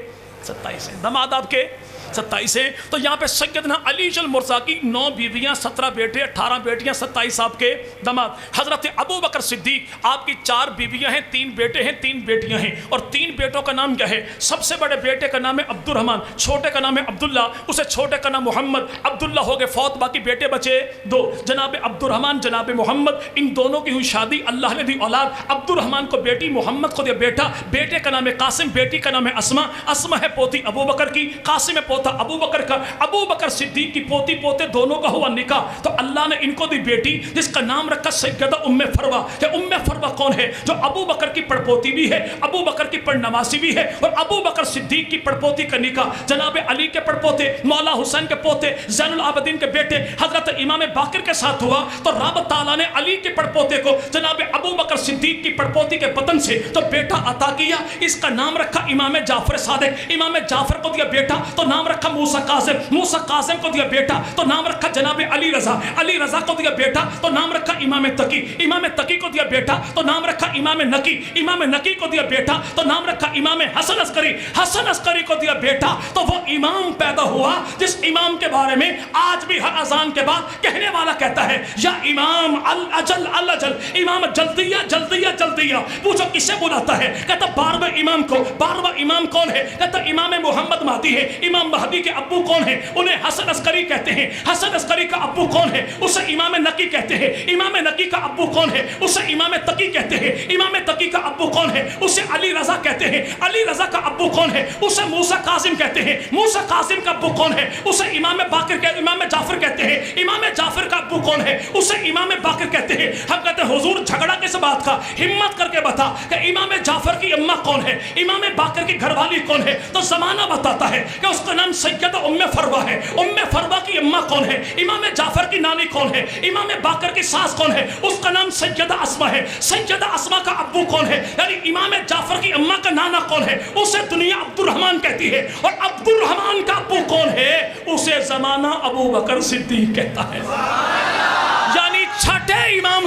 27 ہیں. داماد آپ کے 27 ہیں. تو یہاں پہ سیدنا علی المرتضیٰ کی 9 بیویاں 17 بیٹے 18 بیٹیاں 27 آپ کے داماد. حضرت ابو بکر صدیق آپ کی 4 بیویاں ہیں, 3 بیٹے ہیں, 3 بیٹیاں ہیں, اور 3 بیٹوں کا نام کیا ہے؟ سب سے بڑے بیٹے کا نام ہے عبد الرحمن, چھوٹے کا نام ہے عبداللہ, اسے چھوٹے کا نام محمد. عبداللہ ہو گئے فوت, باقی بیٹے بچے 2, جناب عبد الرحمن جناب محمد. ان دونوں کی ہوئی شادی, اللہ نے دی اولاد. عبد الرحمن کو بیٹی, محمد کو دیا بیٹا. بیٹے کا نام ہے قاسم, بیٹی کا نام ہے اسما. اسما ہے پوتی ابو بکر کی, قاسم ہے پوتا ابو بکر کا، ابو بکر صدیق کی پوتی پوتے دونوں کا ہوا نکاح، تو اللہ نے ان کو دی بیٹی جس کا نام رکھا سیدہ ام فروہ۔ کہ ام فروہ کون ہے؟ جو ابو بکر کی پڑپوتی بھی ہے، ابو بکر کی پڑنواسی بھی ہے، اور ابو بکر صدیق کی پڑپوتی کا نکاح جناب علی کے پڑپوتے مولا حسین کے پوتے زین العابدین کے بیٹے حضرت امام باقر کے ساتھ ہوا۔ تو رب تعالیٰ نے علی کے پڑپوتے کو جناب ابو بکر صدیق کی پڑپوتی کے پتن سے جو بیٹا عطا کیا، اس کا نام رکھا امام جعفر صادق۔ امام جعفر کو دیا بیٹا تو نام رکھا موسیٰ کاظم، موسیٰ کاظم کو دیا بیٹا تو نام رکھا جناب علی رضا، علی رضا کو دیا بیٹا تو نام رکھا امام تقی، امام تقی کو دیا بیٹا تو نام رکھا امام نقی، امام نقی کو دیا بیٹا تو نام رکھا امام حسن عسکری، حسن عسکری کو دیا بیٹا تو وہ امام پیدا ہوا جس امام کے بارے میں آج بھی ہر اذان کے بعد کہنے والا کہتا ہے یا امام الاجل الاجل، امام جلدیہ جلدیہ جلدیہ۔ پوچھو کس سے بلاتا ہے؟ کہتا 12ویں امام کو۔ 12واں امام کون ہے؟ کہتا امام محمد مہدی ہے۔ امام مہدی کے ابو کون ہیں؟ انہیں حسن عسکری کہتے ہیں۔ حسن عسکری کا ابو کون ہے؟ اسے امام نقی کہتے ہیں۔ امام نقی کا ابو کون ہے؟ اسے امام تقی کہتے ہیں۔ امام تقی کا ابو کون ہے؟ اسے علی رضا کہتے ہیں۔ علی رضا کا ابو کون ہے؟ اسے موسیٰ کاظم کہتے ہیں۔ موسیٰ کاظم کا ابو کون ہے؟ اسے امام باقر کہتے، امام جعفر کہتے ہیں۔ امام جعفر کا ابو کون ہے؟ اسے امام باقر کہتے ہیں۔ ہم کہتے ہیں حضور جھگڑا کس بات کا؟ ہمت کر کے بتا کہ امام جعفر کی اماں کون ہے، امام باقر کی گھر والی کون ہے؟ تو زمانہ بتاتا ہے کہ اس کا نام سیدہ ام فروہ ہے۔ ام فروہ کی اماں کون ہے؟ امام جعفر کی نانی کون ہے؟ امام باقر کی ساس کون ہے؟ اس کا نام سیدہ اسما ہے۔ سیدہ اسما کا ابو کون ہے؟ یعنی امام جعفر کی اماں کا نانا کون ہے؟ اسے دنیا عبد الرحمن کہتی ہے، اور عبد الرحمن کا ابو کون ہے؟ اسے زمانہ ابو بکر صدیق کہتا ہے۔ یعنی چھٹے امام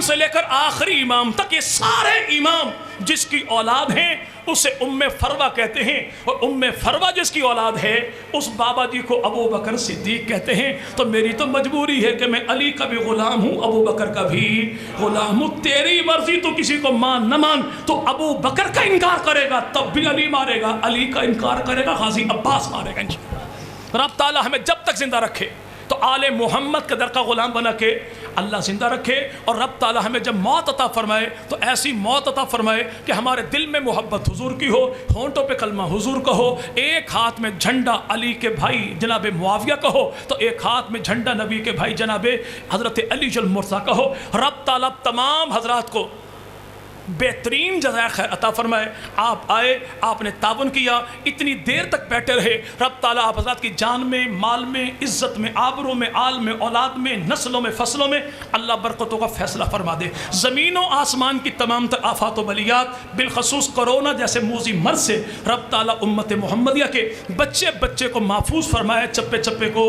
سے لے کر آخری امام تک یہ سارے امام جس کی اولاد ہیں اسے ام فروہ کہتے ہیں، اور ام فروہ جس کی اولاد ہے اس بابا جی کو ابو بکر صدیق کہتے ہیں۔ تو میری تو مجبوری ہے کہ میں علی کا بھی غلام ہوں، ابو بکر کا بھی غلام ہوں۔ تیری مرضی تو کسی کو مان نہ مان، تو ابو بکر کا انکار کرے گا تب بھی علی مارے گا، علی کا انکار کرے گا غازی عباس مارے گا انشاءاللہ۔ رب تعالیٰ ہمیں جب تک زندہ رکھے تو آل محمد کے در کا غلام بنا کے اللہ زندہ رکھے، اور رب تعالیٰ ہمیں جب موت عطا فرمائے تو ایسی موت عطا فرمائے کہ ہمارے دل میں محبت حضور کی ہو، ہونٹوں پہ کلمہ حضور کا ہو، ایک ہاتھ میں جھنڈا علی کے بھائی جناب معاویہ کا ہو تو ایک ہاتھ میں جھنڈا نبی کے بھائی جناب حضرت علی المرتضیٰ کا ہو۔ رب تعالیٰ تمام حضرات کو بہترین جزائے خیر عطا فرمائے۔ آپ آئے، آپ نے تعاون کیا، اتنی دیر تک بیٹھے رہے، رب تعالیٰ آپ حضرات کی جان میں، مال میں، عزت میں، آبروں میں، آل میں، اولاد میں، نسلوں میں، فصلوں میں اللہ برکتوں کا فیصلہ فرما دے۔ زمین و آسمان کی تمام تر آفات و بلیات بالخصوص کرونا جیسے موذی مرض سے رب تعالیٰ امت محمدیہ کے بچے بچے کو محفوظ فرمائے، چپے چپے کو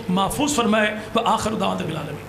محفوظ فرمائے۔ وآخر دعوانا بالعالمین۔